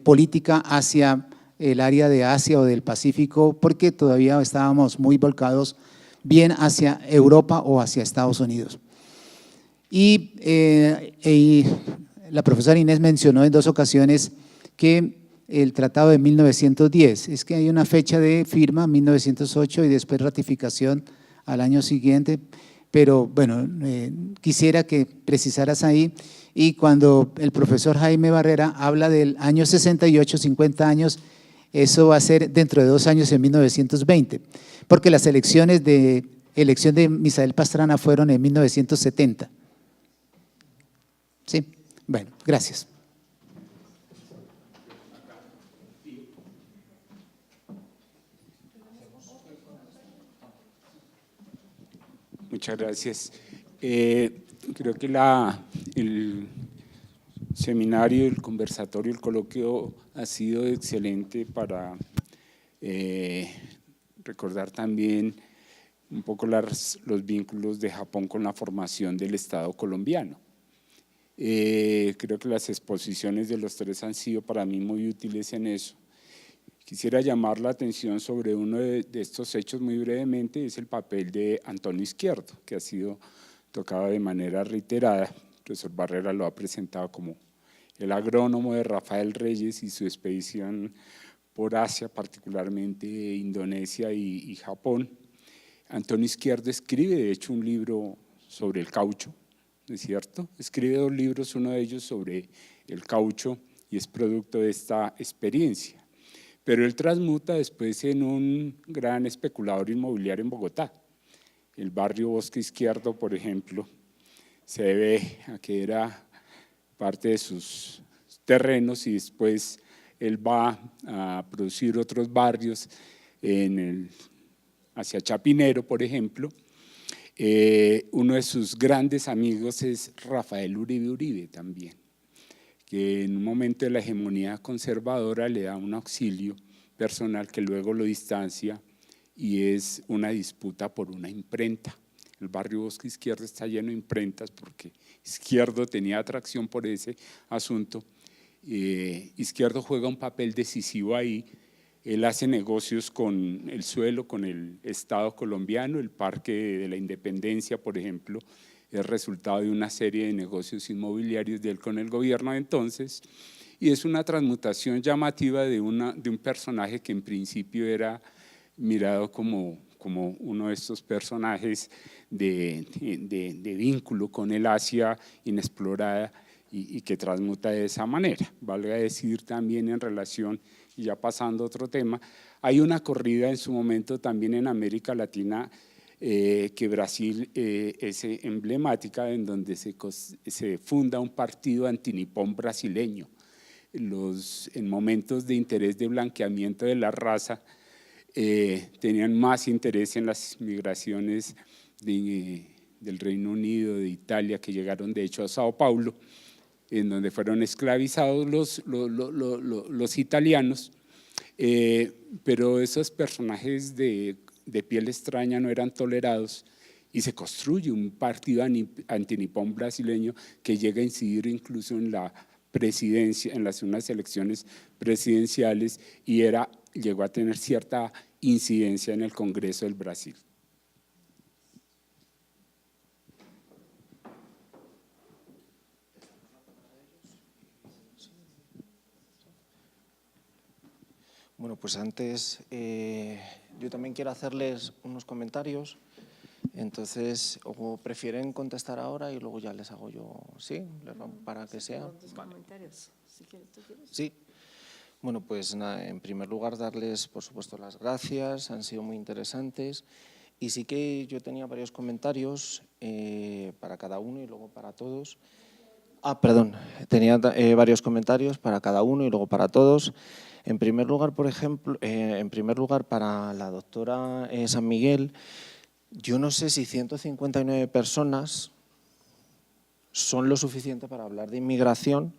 política hacia el área de Asia o del Pacífico, porque todavía estábamos muy volcados bien hacia Europa o hacia Estados Unidos. Y la profesora Inés mencionó en 2 ocasiones que el tratado de 1910, es que hay una fecha de firma, 1908, y después ratificación al año siguiente, pero bueno, quisiera que precisaras ahí. Y cuando el profesor Jaime Barrera habla del año 68, 50 años, eso va a ser dentro de 2 años, en 1920, porque las elección de Misael Pastrana fueron en 1970. ¿Sí? Bueno, gracias. Muchas gracias. Creo que el seminario, el conversatorio, el coloquio ha sido excelente para recordar también un poco los vínculos de Japón con la formación del Estado colombiano. Creo que las exposiciones de los 3 han sido para mí muy útiles en eso. Quisiera llamar la atención sobre uno de estos hechos muy brevemente, es el papel de Antonio Izquierdo, que ha sido tocado de manera reiterada. El profesor Barrera lo ha presentado como el agrónomo de Rafael Reyes y su expedición por Asia, particularmente Indonesia y Japón. Antonio Izquierdo escribe, de hecho, un libro sobre el caucho, ¿no es cierto? Escribe 2 libros, uno de ellos sobre el caucho y es producto de esta experiencia. Pero él transmuta después en un gran especulador inmobiliario en Bogotá. El barrio Bosque Izquierdo, por ejemplo, se debe a que era parte de sus terrenos y después él va a producir otros barrios hacia Chapinero, por ejemplo. Uno de sus grandes amigos es Rafael Uribe Uribe también, que en un momento de la hegemonía conservadora le da un auxilio personal que luego lo distancia y es una disputa por una imprenta. El barrio Bosque Izquierdo está lleno de imprentas porque Izquierdo tenía atracción por ese asunto. Izquierdo juega un papel decisivo ahí. Él hace negocios con el suelo, con el Estado colombiano. El Parque de la Independencia, por ejemplo, es resultado de una serie de negocios inmobiliarios de él con el gobierno de entonces, y es una transmutación llamativa de un personaje que en principio era mirado como uno de estos personajes de vínculo con el Asia inexplorada y que transmuta de esa manera. Valga decir también en relación, y ya pasando a otro tema, hay una corrida en su momento también en América Latina que Brasil es emblemática, en donde se funda un partido antinipón brasileño. En momentos de interés de blanqueamiento de la raza, tenían más interés en las migraciones del Reino Unido, de Italia, que llegaron de hecho a Sao Paulo, en donde fueron esclavizados los italianos, pero esos personajes de piel extraña no eran tolerados y se construye un partido antinipón brasileño que llega a incidir incluso en la presidencia, en unas elecciones presidenciales, y llegó a tener cierta incidencia en el Congreso del Brasil. Bueno, pues antes yo también quiero hacerles unos comentarios, entonces o prefieren contestar ahora y luego ya les hago yo, ¿sí? Para que sea. Vale. Sí. Bueno, pues nada, en primer lugar darles por supuesto las gracias, han sido muy interesantes y sí que yo tenía varios comentarios para cada uno y luego para todos. Perdón, tenía varios comentarios para cada uno y luego para todos. En primer lugar, por ejemplo, para la doctora San Miguel, yo no sé si 159 personas son lo suficiente para hablar de inmigración.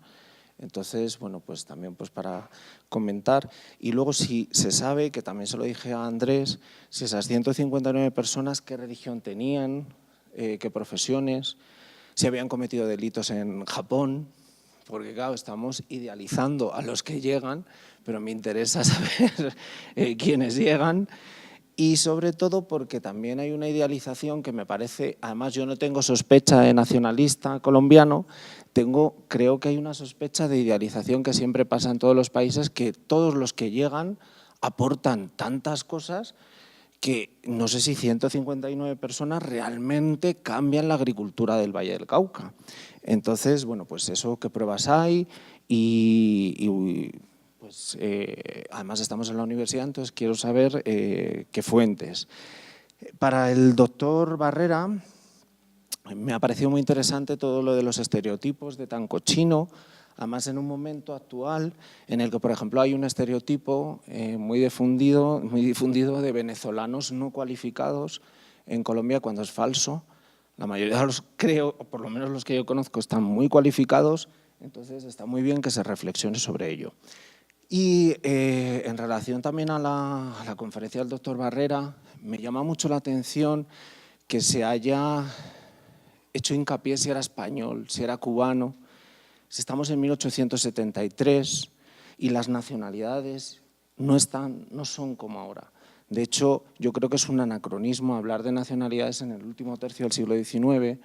Entonces, bueno, pues también pues para comentar. Y luego si se sabe, que también se lo dije a Andrés, si esas 159 personas qué religión tenían, qué profesiones, si habían cometido delitos en Japón, porque claro, estamos idealizando a los que llegan, pero me interesa saber quiénes llegan. Y sobre todo porque también hay una idealización que me parece, además yo no tengo sospecha de nacionalista colombiano, creo que hay una sospecha de idealización que siempre pasa en todos los países, que todos los que llegan aportan tantas cosas que no sé si 159 personas realmente cambian la agricultura del Valle del Cauca. Entonces, bueno, pues eso, ¿qué pruebas hay? Pues, además estamos en la universidad, entonces quiero saber qué fuentes. Para el doctor Barrera, me ha parecido muy interesante todo lo de los estereotipos de tan cochino, además en un momento actual en el que, por ejemplo, hay un estereotipo muy difundido de venezolanos no cualificados en Colombia, cuando es falso. La mayoría de los, creo, o por lo menos los que yo conozco, están muy cualificados, entonces está muy bien que se reflexione sobre ello. Y en relación también a la conferencia del doctor Barrera, me llama mucho la atención que se haya hecho hincapié si era español, si era cubano. Si estamos en 1873 y las nacionalidades no son como ahora. De hecho, yo creo que es un anacronismo hablar de nacionalidades en el último tercio del siglo XIX,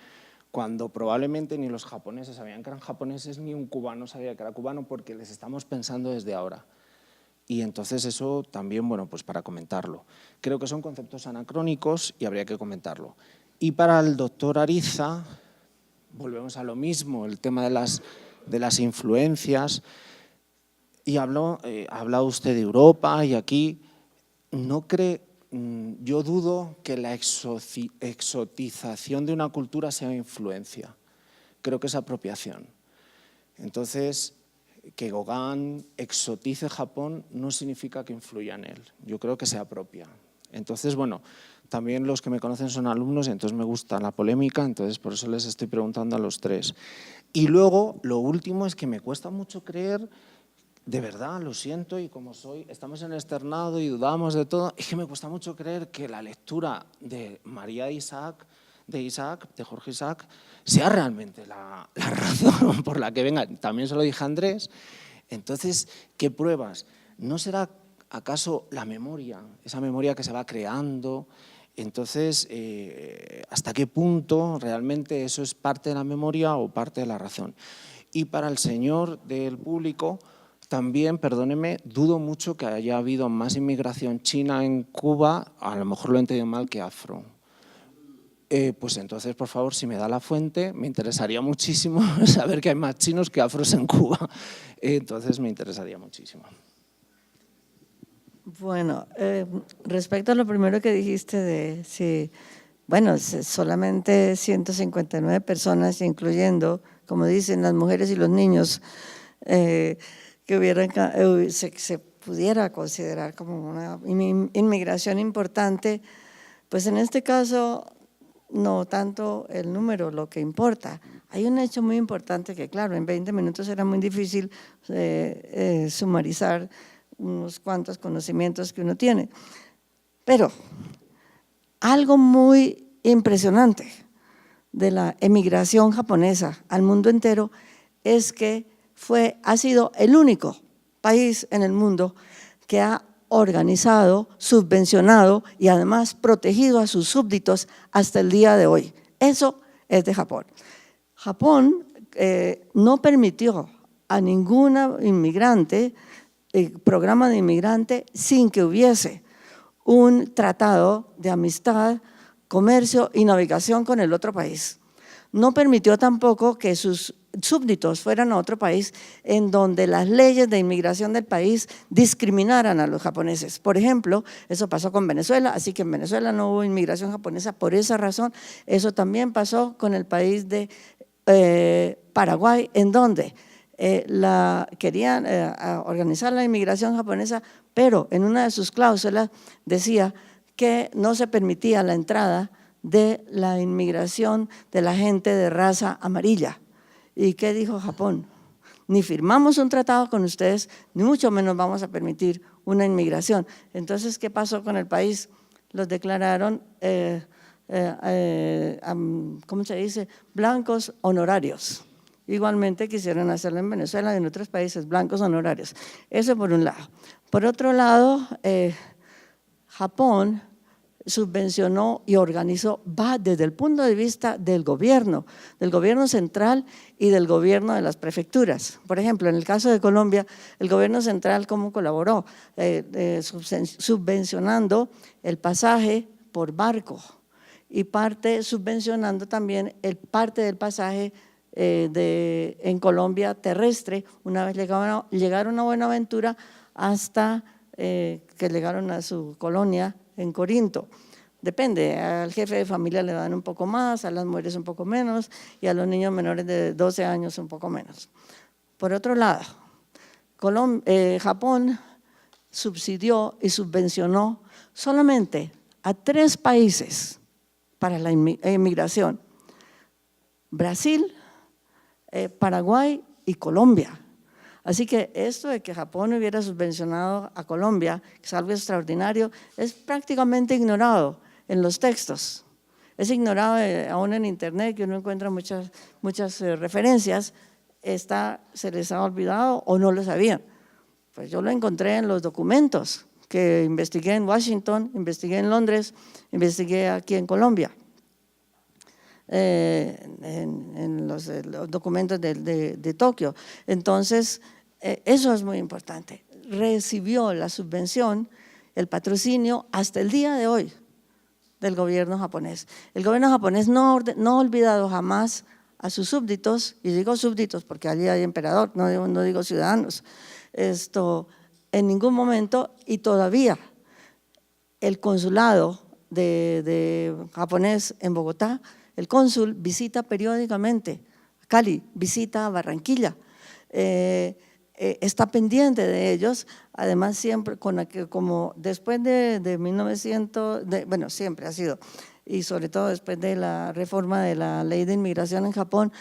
cuando probablemente ni los japoneses sabían que eran japoneses, ni un cubano sabía que era cubano, porque les estamos pensando desde ahora. Y entonces eso también, bueno, pues para comentarlo. Creo que son conceptos anacrónicos y habría que comentarlo. Y para el doctor Ariza, volvemos a lo mismo, el tema de las influencias. Y ha hablado usted de Europa y aquí, ¿no cree? Yo dudo que la exotización de una cultura sea influencia. Creo que es apropiación. Entonces, que Gauguin exotice Japón no significa que influya en él. Yo creo que se apropia. Entonces, bueno, también los que me conocen son alumnos y entonces me gusta la polémica, entonces por eso les estoy preguntando a los tres. Y luego, lo último es que me cuesta mucho creer, de verdad, lo siento, y como estamos en el externado y dudamos de todo, es que me cuesta mucho creer que la lectura de María de Jorge Isaac, sea realmente la razón por la que venga. También se lo dije a Andrés. Entonces, ¿qué pruebas? ¿No será acaso la memoria, esa memoria que se va creando? Entonces, ¿hasta qué punto realmente eso es parte de la memoria o parte de la razón? Y para el señor del público, también, perdóneme, dudo mucho que haya habido más inmigración china en Cuba, a lo mejor lo he entendido mal, que afro. Pues entonces, por favor, si me da la fuente, me interesaría muchísimo saber que hay más chinos que afros en Cuba. Entonces, me interesaría muchísimo. Bueno, respecto a lo primero que dijiste de si, bueno, solamente 159 personas, incluyendo, como dicen, las mujeres y los niños, que se pudiera considerar como una inmigración importante, pues en este caso no tanto el número lo que importa. Hay un hecho muy importante que, claro, en 20 minutos era muy difícil sumarizar unos cuantos conocimientos que uno tiene. Pero algo muy impresionante de la emigración japonesa al mundo entero es que ha sido el único país en el mundo que ha organizado, subvencionado y además protegido a sus súbditos hasta el día de hoy. Eso es de Japón. Japón no permitió a ninguna inmigrante, programa de inmigrante, sin que hubiese un tratado de amistad, comercio y navegación con el otro país. No permitió tampoco que sus súbditos fueran a otro país en donde las leyes de inmigración del país discriminaran a los japoneses. Por ejemplo, eso pasó con Venezuela, así que en Venezuela no hubo inmigración japonesa por esa razón. Eso también pasó con el país de Paraguay, en donde querían organizar la inmigración japonesa, pero en una de sus cláusulas decía que no se permitía la entrada de la inmigración de la gente de raza amarilla. ¿Y qué dijo Japón? Ni firmamos un tratado con ustedes, ni mucho menos vamos a permitir una inmigración. Entonces, ¿qué pasó con el país? Los declararon, ¿cómo se dice? Blancos honorarios. Igualmente quisieron hacerlo en Venezuela y en otros países, blancos honorarios. Eso por un lado. Por otro lado, Japón subvencionó y organizó, va desde el punto de vista del gobierno central y del gobierno de las prefecturas. Por ejemplo, en el caso de Colombia, el gobierno central, ¿cómo colaboró? Subvencionando el pasaje por barco y parte subvencionando también parte del pasaje en Colombia terrestre, una vez llegaron a Buenaventura hasta que llegaron a su colonia en Corinto. Depende, al jefe de familia le dan un poco más, a las mujeres un poco menos y a los niños menores de 12 años un poco menos. Por otro lado, Japón subsidió y subvencionó solamente a 3 países para la inmigración: Brasil, Paraguay y Colombia. Así que esto de que Japón hubiera subvencionado a Colombia, que es algo extraordinario, es prácticamente ignorado en los textos. Es ignorado aún en internet, que uno encuentra muchas referencias, se les ha olvidado o no lo sabían. Pues yo lo encontré en los documentos que investigué en Washington, investigué en Londres, investigué aquí en Colombia. En los documentos de Tokio. Entonces, eso es muy importante. Recibió la subvención, el patrocinio hasta el día de hoy del gobierno japonés. El gobierno japonés no ha olvidado jamás a sus súbditos, y digo súbditos porque allí hay emperador, no digo ciudadanos, en ningún momento, y todavía el consulado de japonés en Bogotá, el cónsul visita periódicamente a Cali, visita a Barranquilla, está pendiente de ellos, además siempre como después de 1900, bueno, siempre ha sido, y sobre todo después de la reforma de la ley de inmigración en Japón,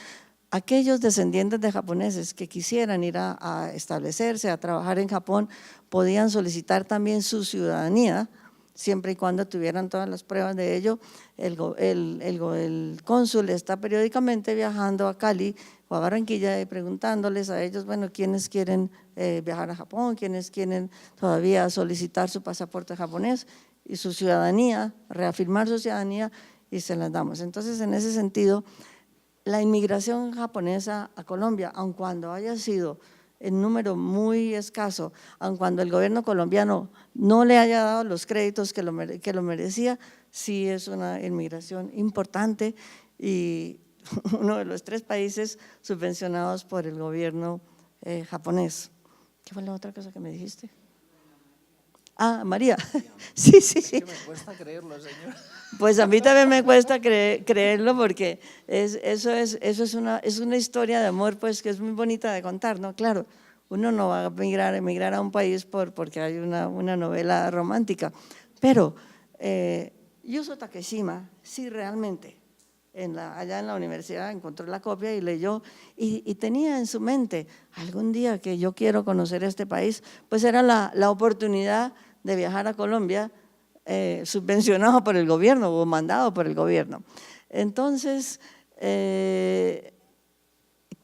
aquellos descendientes de japoneses que quisieran ir a establecerse, a trabajar en Japón, podían solicitar también su ciudadanía, siempre y cuando tuvieran todas las pruebas de ello. El cónsul está periódicamente viajando a Cali o a Barranquilla y preguntándoles a ellos, bueno, ¿quiénes quieren viajar a Japón? ¿Quiénes quieren todavía solicitar su pasaporte japonés y su ciudadanía, reafirmar su ciudadanía? Y se las damos. Entonces, en ese sentido, la inmigración japonesa a Colombia, aun cuando haya sido en número muy escaso, aun cuando el gobierno colombiano no le haya dado los créditos que lo merecía, sí es una inmigración importante y uno de los 3 países subvencionados por el gobierno japonés. ¿Qué fue la otra cosa que me dijiste? Ah, María. Sí. Es que me cuesta creerlo, señor. Pues a mí también me cuesta creerlo porque eso es una historia de amor pues que es muy bonita de contar, ¿no? Claro, uno no va a emigrar a un país porque hay una novela romántica, pero Yuzo Takeshima sí realmente allá en la universidad encontró la copia y leyó y tenía en su mente algún día que yo quiero conocer este país, pues era la oportunidad de viajar a Colombia subvencionado por el gobierno o mandado por el gobierno. Entonces,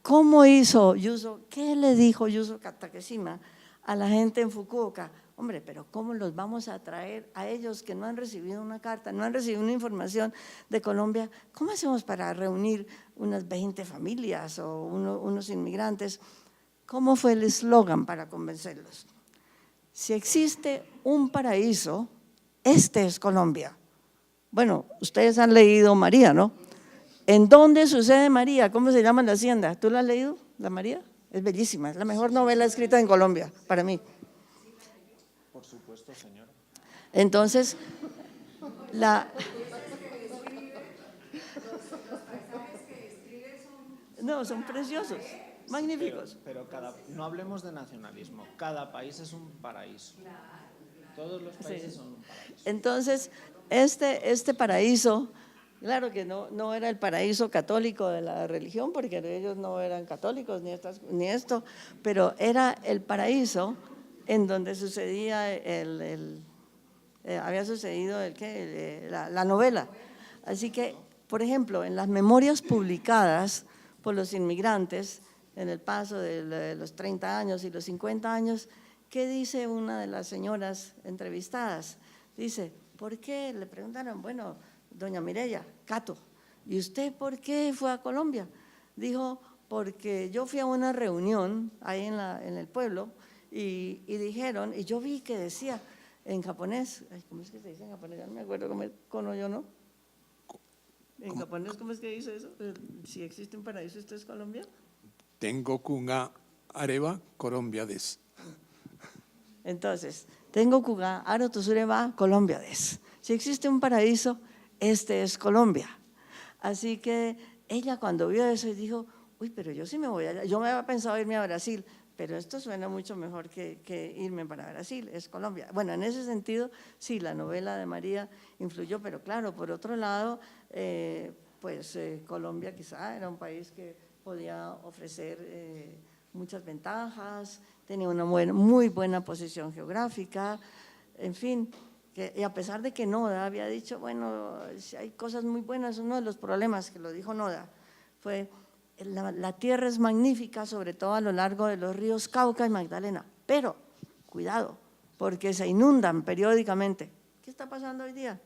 ¿cómo hizo Yuzo? ¿Qué le dijo Yuzo Takeshima a la gente en Fukuoka? Hombre, pero ¿cómo los vamos a traer a ellos que no han recibido una carta, no han recibido una información de Colombia? ¿Cómo hacemos para reunir unas 20 familias o unos inmigrantes? ¿Cómo fue el eslogan para convencerlos? Si existe un paraíso, este es Colombia. Bueno, ustedes han leído María, ¿no? ¿En dónde sucede María? ¿Cómo se llama la hacienda? ¿Tú la has leído, la María? Es bellísima, es la mejor novela escrita en Colombia, para mí. Por supuesto, señora. Entonces, No, son preciosos, magníficos. Pero no hablemos de nacionalismo, cada país es un paraíso. Todos los países son un paraíso. Entonces, este paraíso, claro que no era el paraíso católico de la religión, porque ellos no eran católicos ni esto, pero era el paraíso en donde sucedía había sucedido la novela. Así que, por ejemplo, en las memorias publicadas por los inmigrantes, en el paso de los 30 años y los 50 años, ¿qué dice una de las señoras entrevistadas? Dice, ¿por qué? Le preguntaron, bueno, doña Mireya, Cato, ¿y usted por qué fue a Colombia? Dijo, porque yo fui a una reunión ahí en el pueblo y dijeron, y yo vi que decía en japonés, ¿cómo es que se dice en japonés? Ya no me acuerdo cómo es, yo no. En japonés, ¿cómo es que dice eso? Si existe un paraíso, ¿esto es Colombia? Tengoku ga areba Colombia des. Entonces, Tengoku ga aru to sureba Colombia des. Si existe un paraíso, este es Colombia. Así que ella cuando vio eso dijo, uy, pero yo sí me voy allá. Yo me había pensado irme a Brasil, pero esto suena mucho mejor que irme para Brasil, es Colombia. Bueno, en ese sentido, sí, la novela de María influyó, pero claro, por otro lado, Colombia quizá era un país que podía ofrecer muchas ventajas, tenía una muy buena posición geográfica, en fin, y a pesar de que Noda había dicho, bueno, si hay cosas muy buenas, uno de los problemas que lo dijo Noda fue la tierra es magnífica, sobre todo a lo largo de los ríos Cauca y Magdalena, pero cuidado, porque se inundan periódicamente. ¿Qué está pasando hoy día?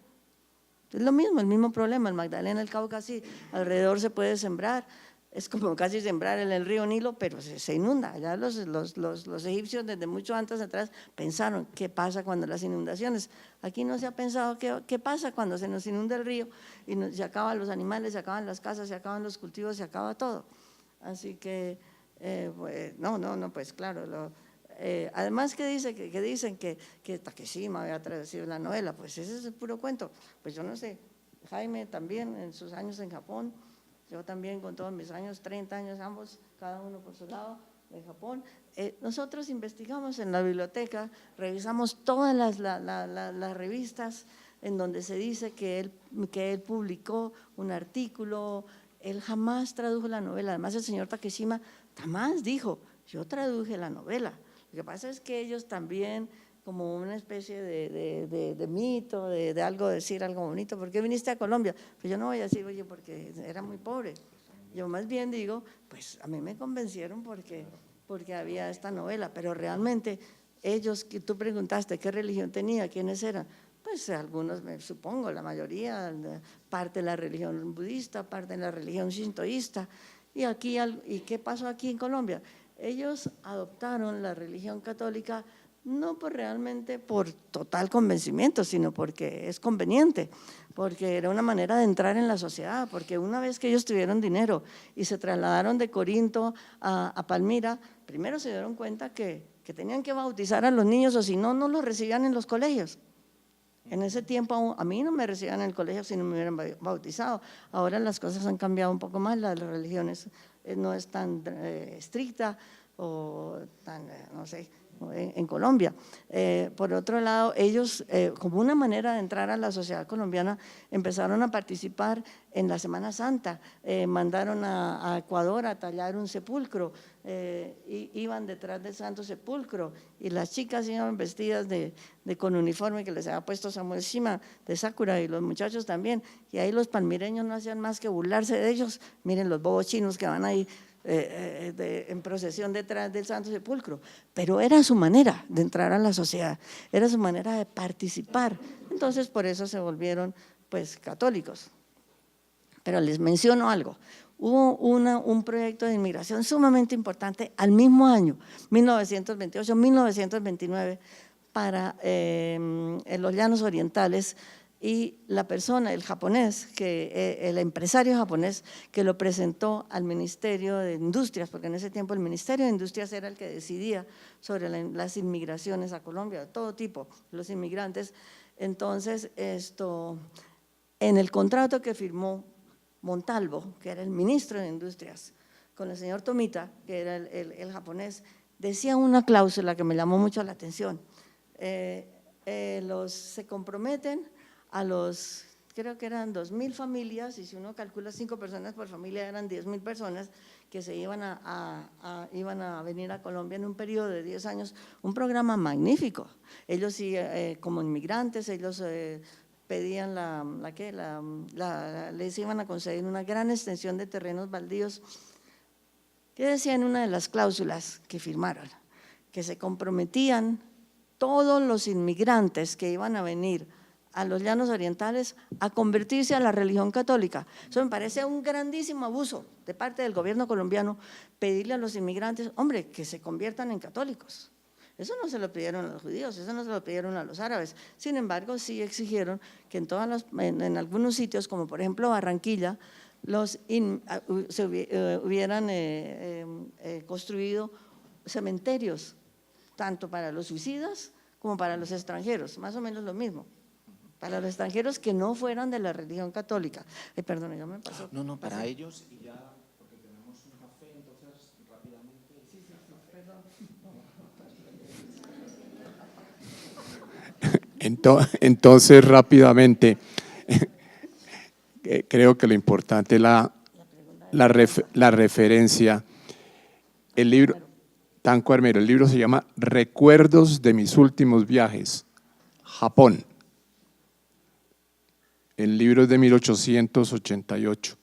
Es lo mismo, el mismo problema, el Magdalena, el Cauca, sí, alrededor se puede sembrar, es como casi sembrar en el río Nilo, pero se inunda. Ya los egipcios desde mucho antes atrás pensaron, ¿qué pasa cuando las inundaciones? Aquí no se ha pensado qué pasa cuando se nos inunda el río y se acaban los animales, se acaban las casas, se acaban los cultivos, se acaba todo. Así que, pues claro, además que dicen que Takeshima había traducido la novela, pues ese es el puro cuento. Pues yo no sé, Jaime también en sus años en Japón, yo también con todos mis años, 30 años ambos, cada uno por su lado, de Japón. Nosotros investigamos en la biblioteca, revisamos todas las revistas en donde se dice que él publicó un artículo, él jamás tradujo la novela, además el señor Takeshima jamás dijo, yo traduje la novela. Lo que pasa es que ellos también, como una especie de mito, de algo, decir algo bonito, ¿por qué viniste a Colombia? Pues yo no voy a decir, oye, porque era muy pobre. Yo más bien digo, pues a mí me convencieron porque había esta novela, pero realmente ellos, que tú preguntaste qué religión tenía, quiénes eran, pues algunos, me supongo, la mayoría, parte de la religión budista, parte de la religión shintoísta. ¿Y qué pasó aquí en Colombia? Ellos adoptaron la religión católica no realmente por total convencimiento, sino porque es conveniente, porque era una manera de entrar en la sociedad, porque una vez que ellos tuvieron dinero y se trasladaron de Corinto a Palmira, primero se dieron cuenta que tenían que bautizar a los niños o si no, no los recibían en los colegios. En ese tiempo a mí no me recibían en el colegio si no me hubieran bautizado. Ahora las cosas han cambiado un poco más, las religiones no es tan estricta o tan, no sé, en Colombia. Por otro lado, ellos, como una manera de entrar a la sociedad colombiana, empezaron a participar en la Semana Santa, mandaron a Ecuador a tallar un sepulcro, iban detrás del Santo Sepulcro y las chicas iban vestidas con uniforme que les había puesto Samuel Shima de Sakura y los muchachos también, y ahí los palmireños no hacían más que burlarse de ellos. Miren los bobos chinos que van ahí en procesión detrás del Santo Sepulcro, pero era su manera de entrar a la sociedad, era su manera de participar, entonces por eso se volvieron pues católicos. Pero les menciono algo, hubo un proyecto de inmigración sumamente importante al mismo año, 1928-1929, para los llanos orientales, y la persona, el japonés, el empresario japonés que lo presentó al Ministerio de Industrias, porque en ese tiempo el Ministerio de Industrias era el que decidía sobre las inmigraciones a Colombia, de todo tipo, los inmigrantes. Entonces, en el contrato que firmó Montalvo, que era el ministro de Industrias, con el señor Tomita, que era el japonés, decía una cláusula que me llamó mucho la atención. Se comprometen a los, creo que eran 2.000 familias, y si uno calcula 5 personas por familia, eran 10.000 personas que se iban a venir a Colombia en un periodo de 10 años, un programa magnífico. Ellos sí, como inmigrantes, ellos pedían les iban a conceder una gran extensión de terrenos baldíos. ¿Qué decía en una de las cláusulas que firmaron? Que se comprometían todos los inmigrantes que iban a venir a los llanos orientales a convertirse a la religión católica. Eso me parece un grandísimo abuso de parte del gobierno colombiano, pedirle a los inmigrantes, hombre, que se conviertan en católicos. Eso no se lo pidieron a los judíos, eso no se lo pidieron a los árabes. Sin embargo, sí exigieron que en algunos sitios, como por ejemplo Barranquilla, hubieran construido cementerios, tanto para los suicidas como para los extranjeros, más o menos lo mismo. Para los extranjeros que no fueran de la religión católica. Perdón, ya me pasó. No, para ellos y ya, porque tenemos un café, entonces rápidamente. Sí, perdón. Entonces, rápidamente, creo que lo importante es la referencia. El libro, Tanco Armero, el libro se llama Recuerdos de mis últimos viajes, Japón. El libro es de 1888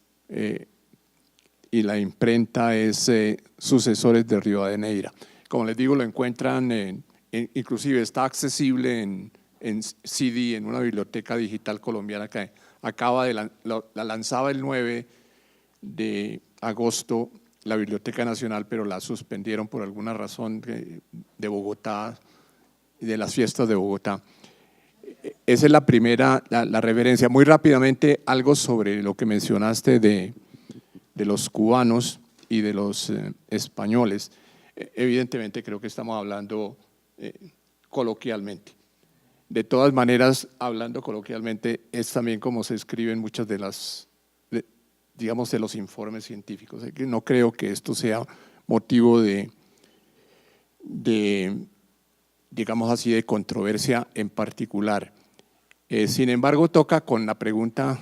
y la imprenta es Sucesores de Rivadeneira. Como les digo, lo encuentran, inclusive está accesible en CD, en una biblioteca digital colombiana que la lanzaba el 9 de agosto la Biblioteca Nacional, pero la suspendieron por alguna razón de Bogotá, de las fiestas de Bogotá. Esa es la primera, la reverencia. Muy rápidamente, algo sobre lo que mencionaste de los cubanos y de los españoles. Evidentemente creo que estamos hablando coloquialmente. De todas maneras, hablando coloquialmente, es también como se escriben muchas de las, digamos, de los informes científicos. No creo que esto sea motivo de digamos así, de controversia en particular. Sin embargo, toca con la pregunta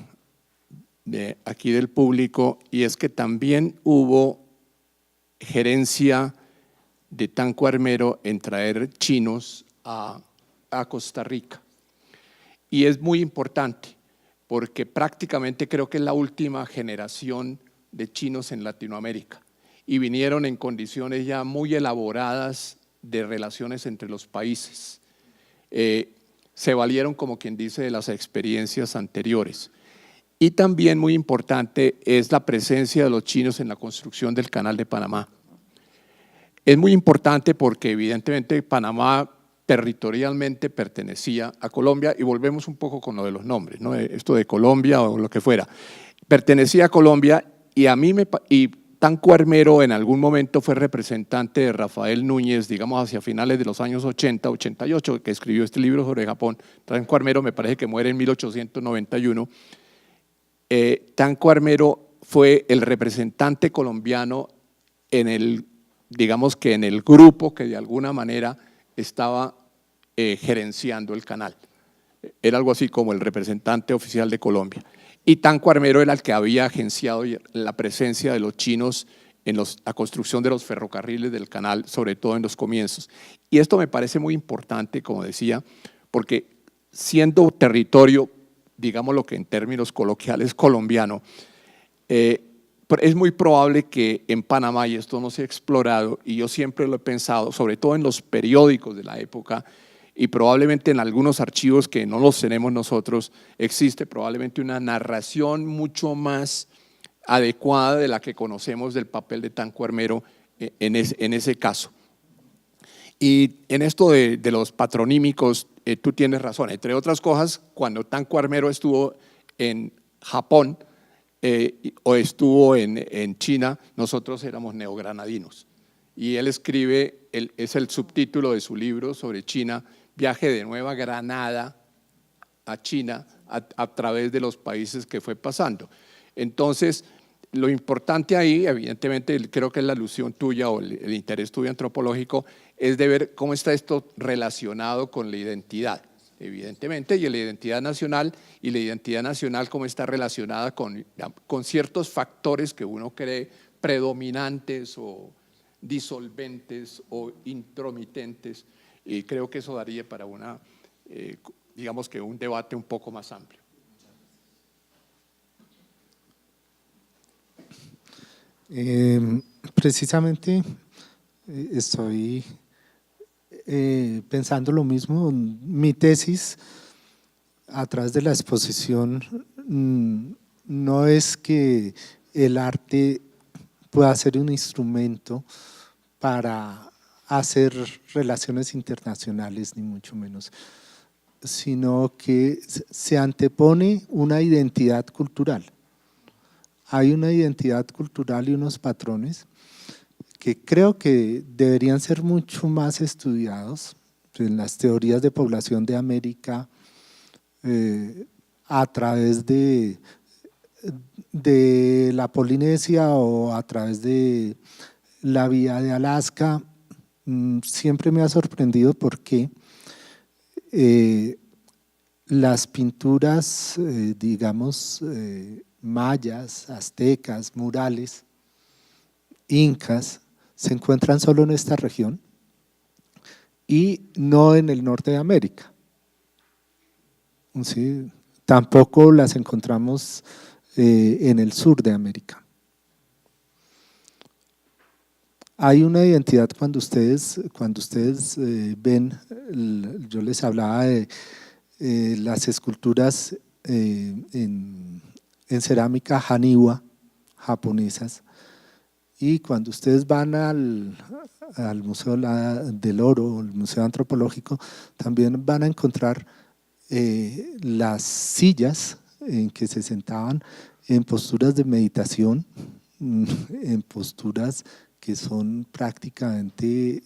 de aquí del público, y es que también hubo gerencia de Tanco Armero en traer chinos a Costa Rica. Y es muy importante, porque prácticamente creo que es la última generación de chinos en Latinoamérica, y vinieron en condiciones ya muy elaboradas de relaciones entre los países. Se valieron, como quien dice, de las experiencias anteriores. Y también muy importante es la presencia de los chinos en la construcción del Canal de Panamá. Es muy importante porque evidentemente Panamá territorialmente pertenecía a Colombia, y volvemos un poco con lo de los nombres, ¿no? Esto de Colombia o lo que fuera. Pertenecía a Colombia, y a mí Tanco Armero en algún momento fue representante de Rafael Núñez, digamos hacia finales de los años 80, 88, que escribió este libro sobre Japón. Tanco Armero me parece que muere en 1891. Tanco Armero fue el representante colombiano digamos que en el grupo que de alguna manera estaba gerenciando el canal. Era algo así como el representante oficial de Colombia. Y Tanco Armero era el que había agenciado la presencia de los chinos en la construcción de los ferrocarriles del canal, sobre todo en los comienzos. Y esto me parece muy importante, como decía, porque siendo territorio, digamos lo que en términos coloquiales colombiano, es muy probable que en Panamá, y esto no se ha explorado, y yo siempre lo he pensado, sobre todo en los periódicos de la época, y probablemente en algunos archivos que no los tenemos nosotros, existe probablemente una narración mucho más adecuada de la que conocemos del papel de Tanco Armero en ese caso. Y en esto de los patronímicos, tú tienes razón. Entre otras cosas, cuando Tanco Armero estuvo en Japón o estuvo en China, nosotros éramos neogranadinos. Y él escribe, es el subtítulo de su libro sobre China, Viaje de Nueva Granada a China a través de los países que fue pasando. Entonces, lo importante ahí, evidentemente, creo que es la alusión tuya o el interés tuyo antropológico, es de ver cómo está esto relacionado con la identidad, evidentemente, y la identidad nacional, cómo está relacionada con ciertos factores que uno cree predominantes o disolventes o intromitentes, y creo que eso daría para digamos que un debate un poco más amplio. Precisamente estoy pensando lo mismo. Mi tesis, a través de la exposición, no es que el arte pueda ser un instrumento para hacer relaciones internacionales, ni mucho menos, sino que se antepone una identidad cultural. Hay una identidad cultural y unos patrones que creo que deberían ser mucho más estudiados en las teorías de población de América, a través de la Polinesia o a través de la vía de Alaska. Siempre me ha sorprendido porque las pinturas, digamos, mayas, aztecas, murales, incas, se encuentran solo en esta región y no en el norte de América. ¿Sí? Tampoco las encontramos en el sur de América. Hay una identidad cuando ustedes ven, yo les hablaba de las esculturas en cerámica Haniwa, japonesas, y cuando ustedes van al Museo del Oro, el Museo Antropológico, también van a encontrar las sillas en que se sentaban en posturas de meditación, en posturas que son prácticamente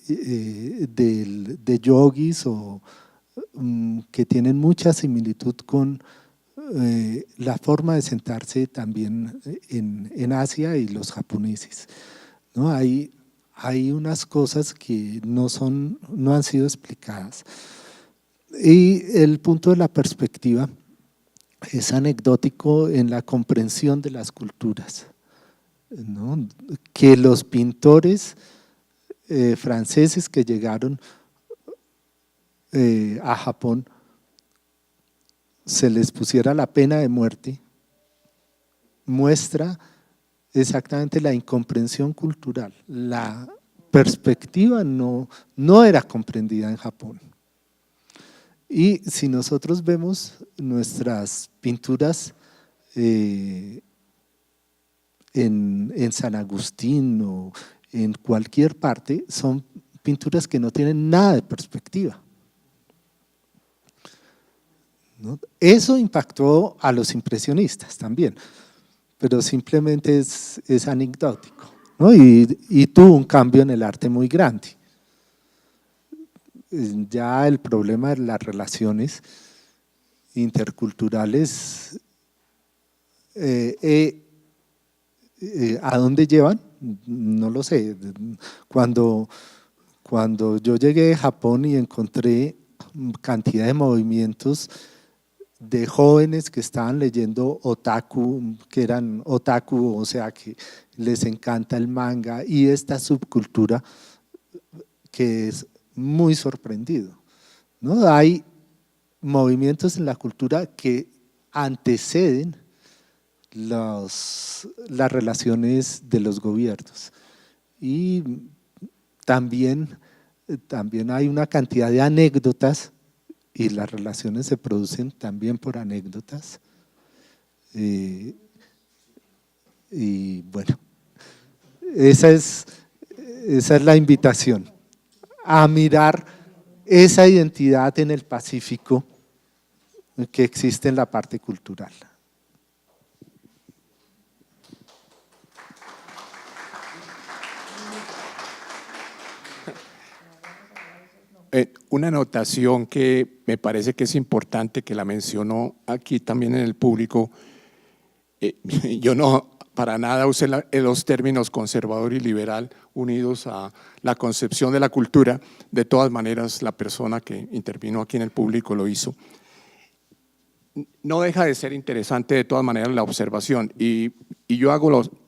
de yogis o que tienen mucha similitud con la forma de sentarse también en Asia y los japoneses, ¿no? Hay unas cosas que no han sido explicadas. Y el punto de la perspectiva es anecdótico en la comprensión de las culturas, ¿no? Que los pintores franceses que llegaron a Japón se les pusiera la pena de muerte, muestra exactamente la incomprensión cultural. La perspectiva no era comprendida en Japón. Y si nosotros vemos nuestras pinturas en San Agustín o en cualquier parte, son pinturas que no tienen nada de perspectiva, ¿no? Eso impactó a los impresionistas también, pero simplemente es anecdótico, ¿no? Y tuvo un cambio en el arte muy grande. Ya el problema de las relaciones interculturales, ¿a dónde llevan? No lo sé. Cuando yo llegué a Japón y encontré cantidad de movimientos de jóvenes que estaban leyendo otaku, que eran otaku, o sea que les encanta el manga y esta subcultura, que es muy sorprendido, ¿no? Hay movimientos en la cultura que anteceden las relaciones de los gobiernos y también hay una cantidad de anécdotas y las relaciones se producen también por anécdotas y bueno, esa es la invitación, a mirar esa identidad en el Pacífico que existe en la parte cultural. Una anotación que me parece que es importante, que la mencionó aquí también en el público. Yo no para nada use los términos conservador y liberal unidos a la concepción de la cultura. De todas maneras, la persona que intervino aquí en el público lo hizo. No deja de ser interesante de todas maneras la observación y yo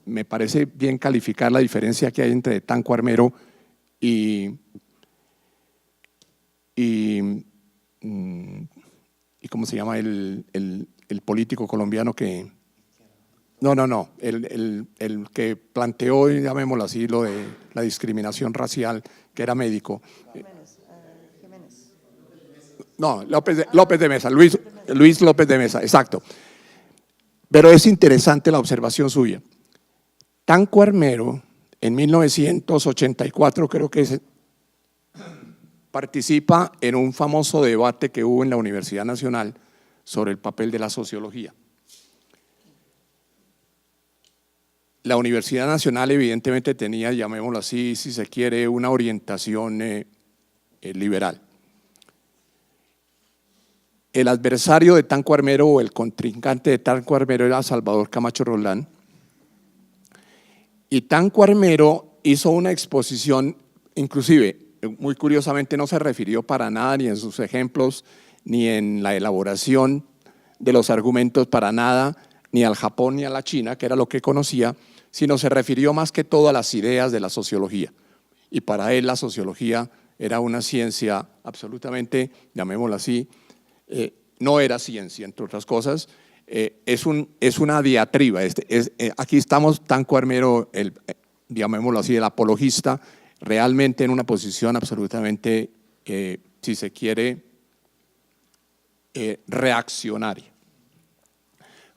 me parece bien calificar la diferencia que hay entre Tanco Armero y ¿cómo se llama el político colombiano que… No, el que planteó, llamémoslo así, lo de la discriminación racial, que era médico. Jiménez. No, López de Mesa, Luis López de Mesa, exacto. Pero es interesante la observación suya. Tanco Armero, en 1984 creo que participa en un famoso debate que hubo en la Universidad Nacional sobre el papel de la sociología. La Universidad Nacional evidentemente tenía, llamémoslo así, si se quiere, una orientación liberal. El adversario de Tanco Armero o el contrincante de Tanco Armero era Salvador Camacho Roldán. Y Tanco Armero hizo una exposición, inclusive, muy curiosamente no se refirió para nada ni en sus ejemplos, ni en la elaboración de los argumentos para nada, ni al Japón ni a la China, que era lo que conocía, sino se refirió más que todo a las ideas de la sociología. Y para él la sociología era una ciencia absolutamente, llamémosla así, no era ciencia, entre otras cosas, es una diatriba. Aquí estamos, Tanco Armero, llamémoslo así, el apologista, realmente en una posición absolutamente, si se quiere, reaccionaria.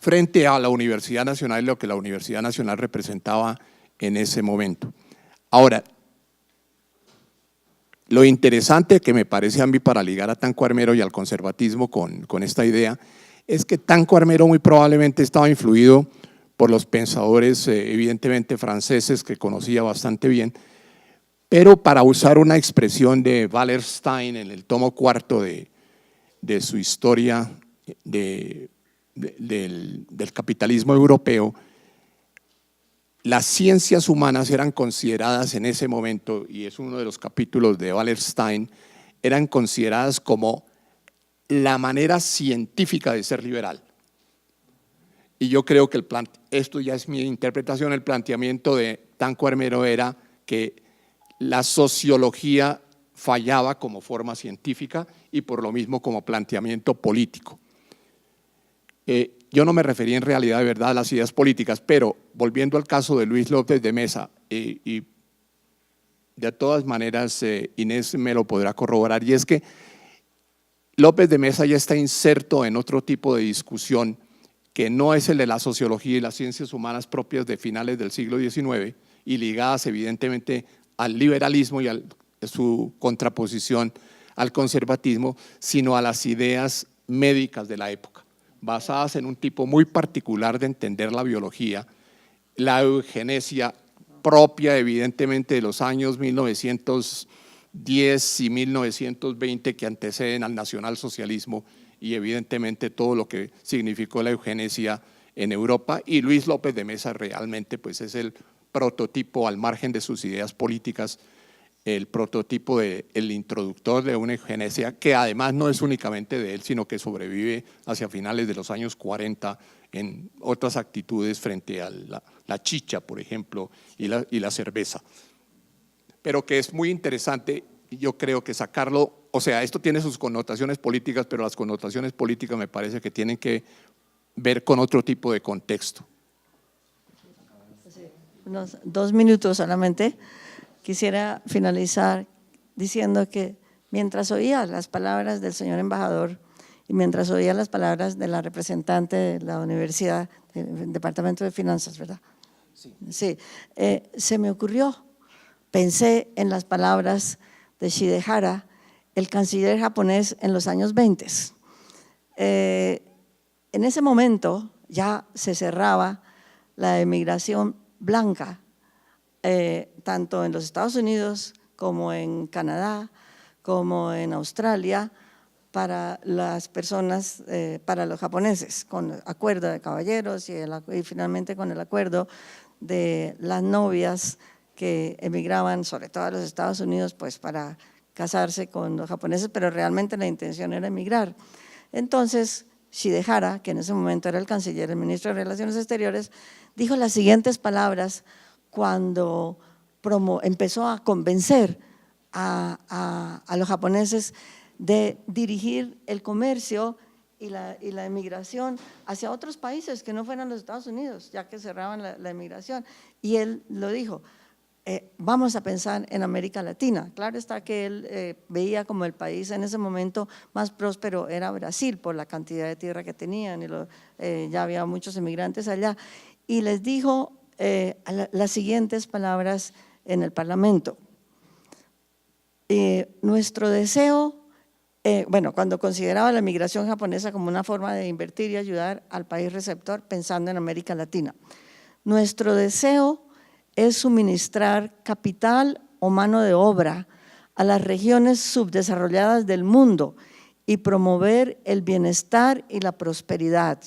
Frente a la Universidad Nacional y lo que la Universidad Nacional representaba en ese momento. Ahora, lo interesante que me parece a mí para ligar a Tanco Armero y al conservatismo con esta idea es que Tanco Armero muy probablemente estaba influido por los pensadores evidentemente franceses que conocía bastante bien, pero para usar una expresión de Wallerstein en el tomo 4 de su historia del capitalismo europeo, las ciencias humanas eran consideradas en ese momento, y es uno de los capítulos de Wallerstein, eran consideradas como la manera científica de ser liberal. Y yo creo que esto ya es mi interpretación, el planteamiento de Tanco Armero era que la sociología fallaba como forma científica y por lo mismo como planteamiento político. Yo no me refería en realidad de verdad a las ideas políticas, pero volviendo al caso de Luis López de Mesa, y de todas maneras Inés me lo podrá corroborar, y es que López de Mesa ya está inserto en otro tipo de discusión que no es el de la sociología y las ciencias humanas propias de finales del siglo XIX y ligadas evidentemente al liberalismo y a su contraposición al conservatismo, sino a las ideas médicas de la época, basadas en un tipo muy particular de entender la biología, la eugenesia propia evidentemente de los años 1910 y 1920 que anteceden al nacionalsocialismo y evidentemente todo lo que significó la eugenesia en Europa, y Luis López de Mesa realmente pues es el prototipo al margen de sus ideas políticas, el prototipo el introductor de una eugenesia que además no es únicamente de él, sino que sobrevive hacia finales de los años 40 en otras actitudes frente a la chicha, por ejemplo, y la cerveza. Pero que es muy interesante, yo creo que sacarlo, o sea, esto tiene sus connotaciones políticas, pero las connotaciones políticas me parece que tienen que ver con otro tipo de contexto. Unos 2 minutos solamente. Quisiera finalizar diciendo que mientras oía las palabras del señor embajador y mientras oía las palabras de la representante de la universidad, del Departamento de Finanzas, ¿verdad? Sí. Se me ocurrió, pensé en las palabras de Shidehara, el canciller japonés en los años 20. En ese momento ya se cerraba la emigración blanca, tanto en los Estados Unidos como en Canadá, como en Australia, para las personas, para los japoneses, con el acuerdo de caballeros y finalmente con el acuerdo de las novias que emigraban, sobre todo a los Estados Unidos, pues para casarse con los japoneses, pero realmente la intención era emigrar. Entonces, Shidehara, que en ese momento era el canciller, el ministro de Relaciones Exteriores, dijo las siguientes palabras cuando empezó a convencer a los japoneses de dirigir el comercio y la emigración hacia otros países que no fueran los Estados Unidos, ya que cerraban la emigración. Y él lo dijo, vamos a pensar en América Latina. Claro está que él veía como el país en ese momento más próspero era Brasil por la cantidad de tierra que tenían y ya había muchos emigrantes allá. Y les dijo las siguientes palabras en el Parlamento. Nuestro deseo, cuando consideraba la migración japonesa como una forma de invertir y ayudar al país receptor pensando en América Latina. Nuestro deseo es suministrar capital o mano de obra a las regiones subdesarrolladas del mundo y promover el bienestar y la prosperidad,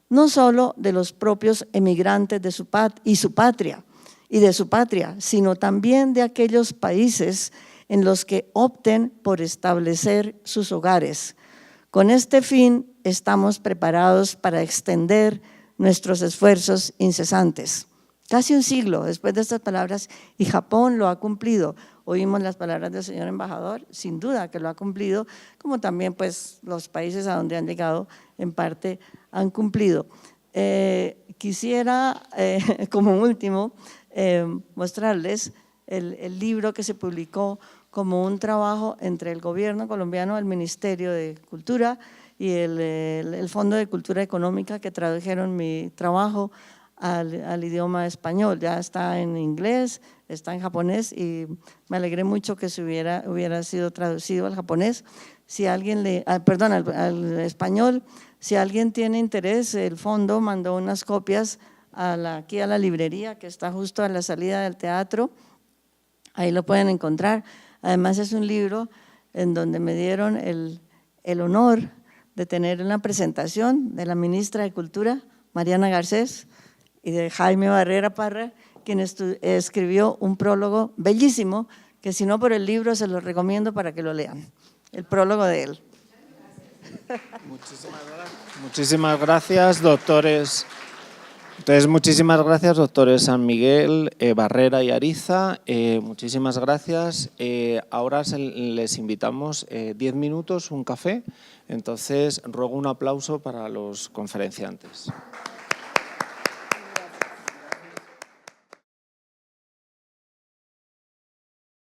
no solo de los propios emigrantes de su patria, sino también de aquellos países en los que opten por establecer sus hogares. Con este fin, estamos preparados para extender nuestros esfuerzos incesantes. Casi un siglo después de estas palabras, y Japón lo ha cumplido. Oímos las palabras del señor embajador, sin duda que lo ha cumplido, como también pues los países a donde han llegado en parte han cumplido. Quisiera, como último, mostrarles el libro que se publicó como un trabajo entre el gobierno colombiano, el Ministerio de Cultura y el Fondo de Cultura Económica, que tradujeron mi trabajo al idioma español. Ya está en inglés, está en japonés y me alegré mucho que hubiera sido traducido al japonés. Si alguien al español, si alguien tiene interés, el fondo mandó unas copias aquí a la librería que está justo a la salida del teatro, ahí lo pueden encontrar. Además es un libro en donde me dieron el honor de tener una presentación de la ministra de Cultura, Mariana Garcés, y de Jaime Barrera Parra, quien escribió un prólogo bellísimo, que si no por el libro se lo recomiendo para que lo lean, el prólogo de él. Muchísimas gracias, doctores. Entonces, muchísimas gracias, doctores San Miguel, Barrera y Ariza. Muchísimas gracias. Ahora les invitamos 10 minutos, un café. Entonces, ruego un aplauso para los conferenciantes.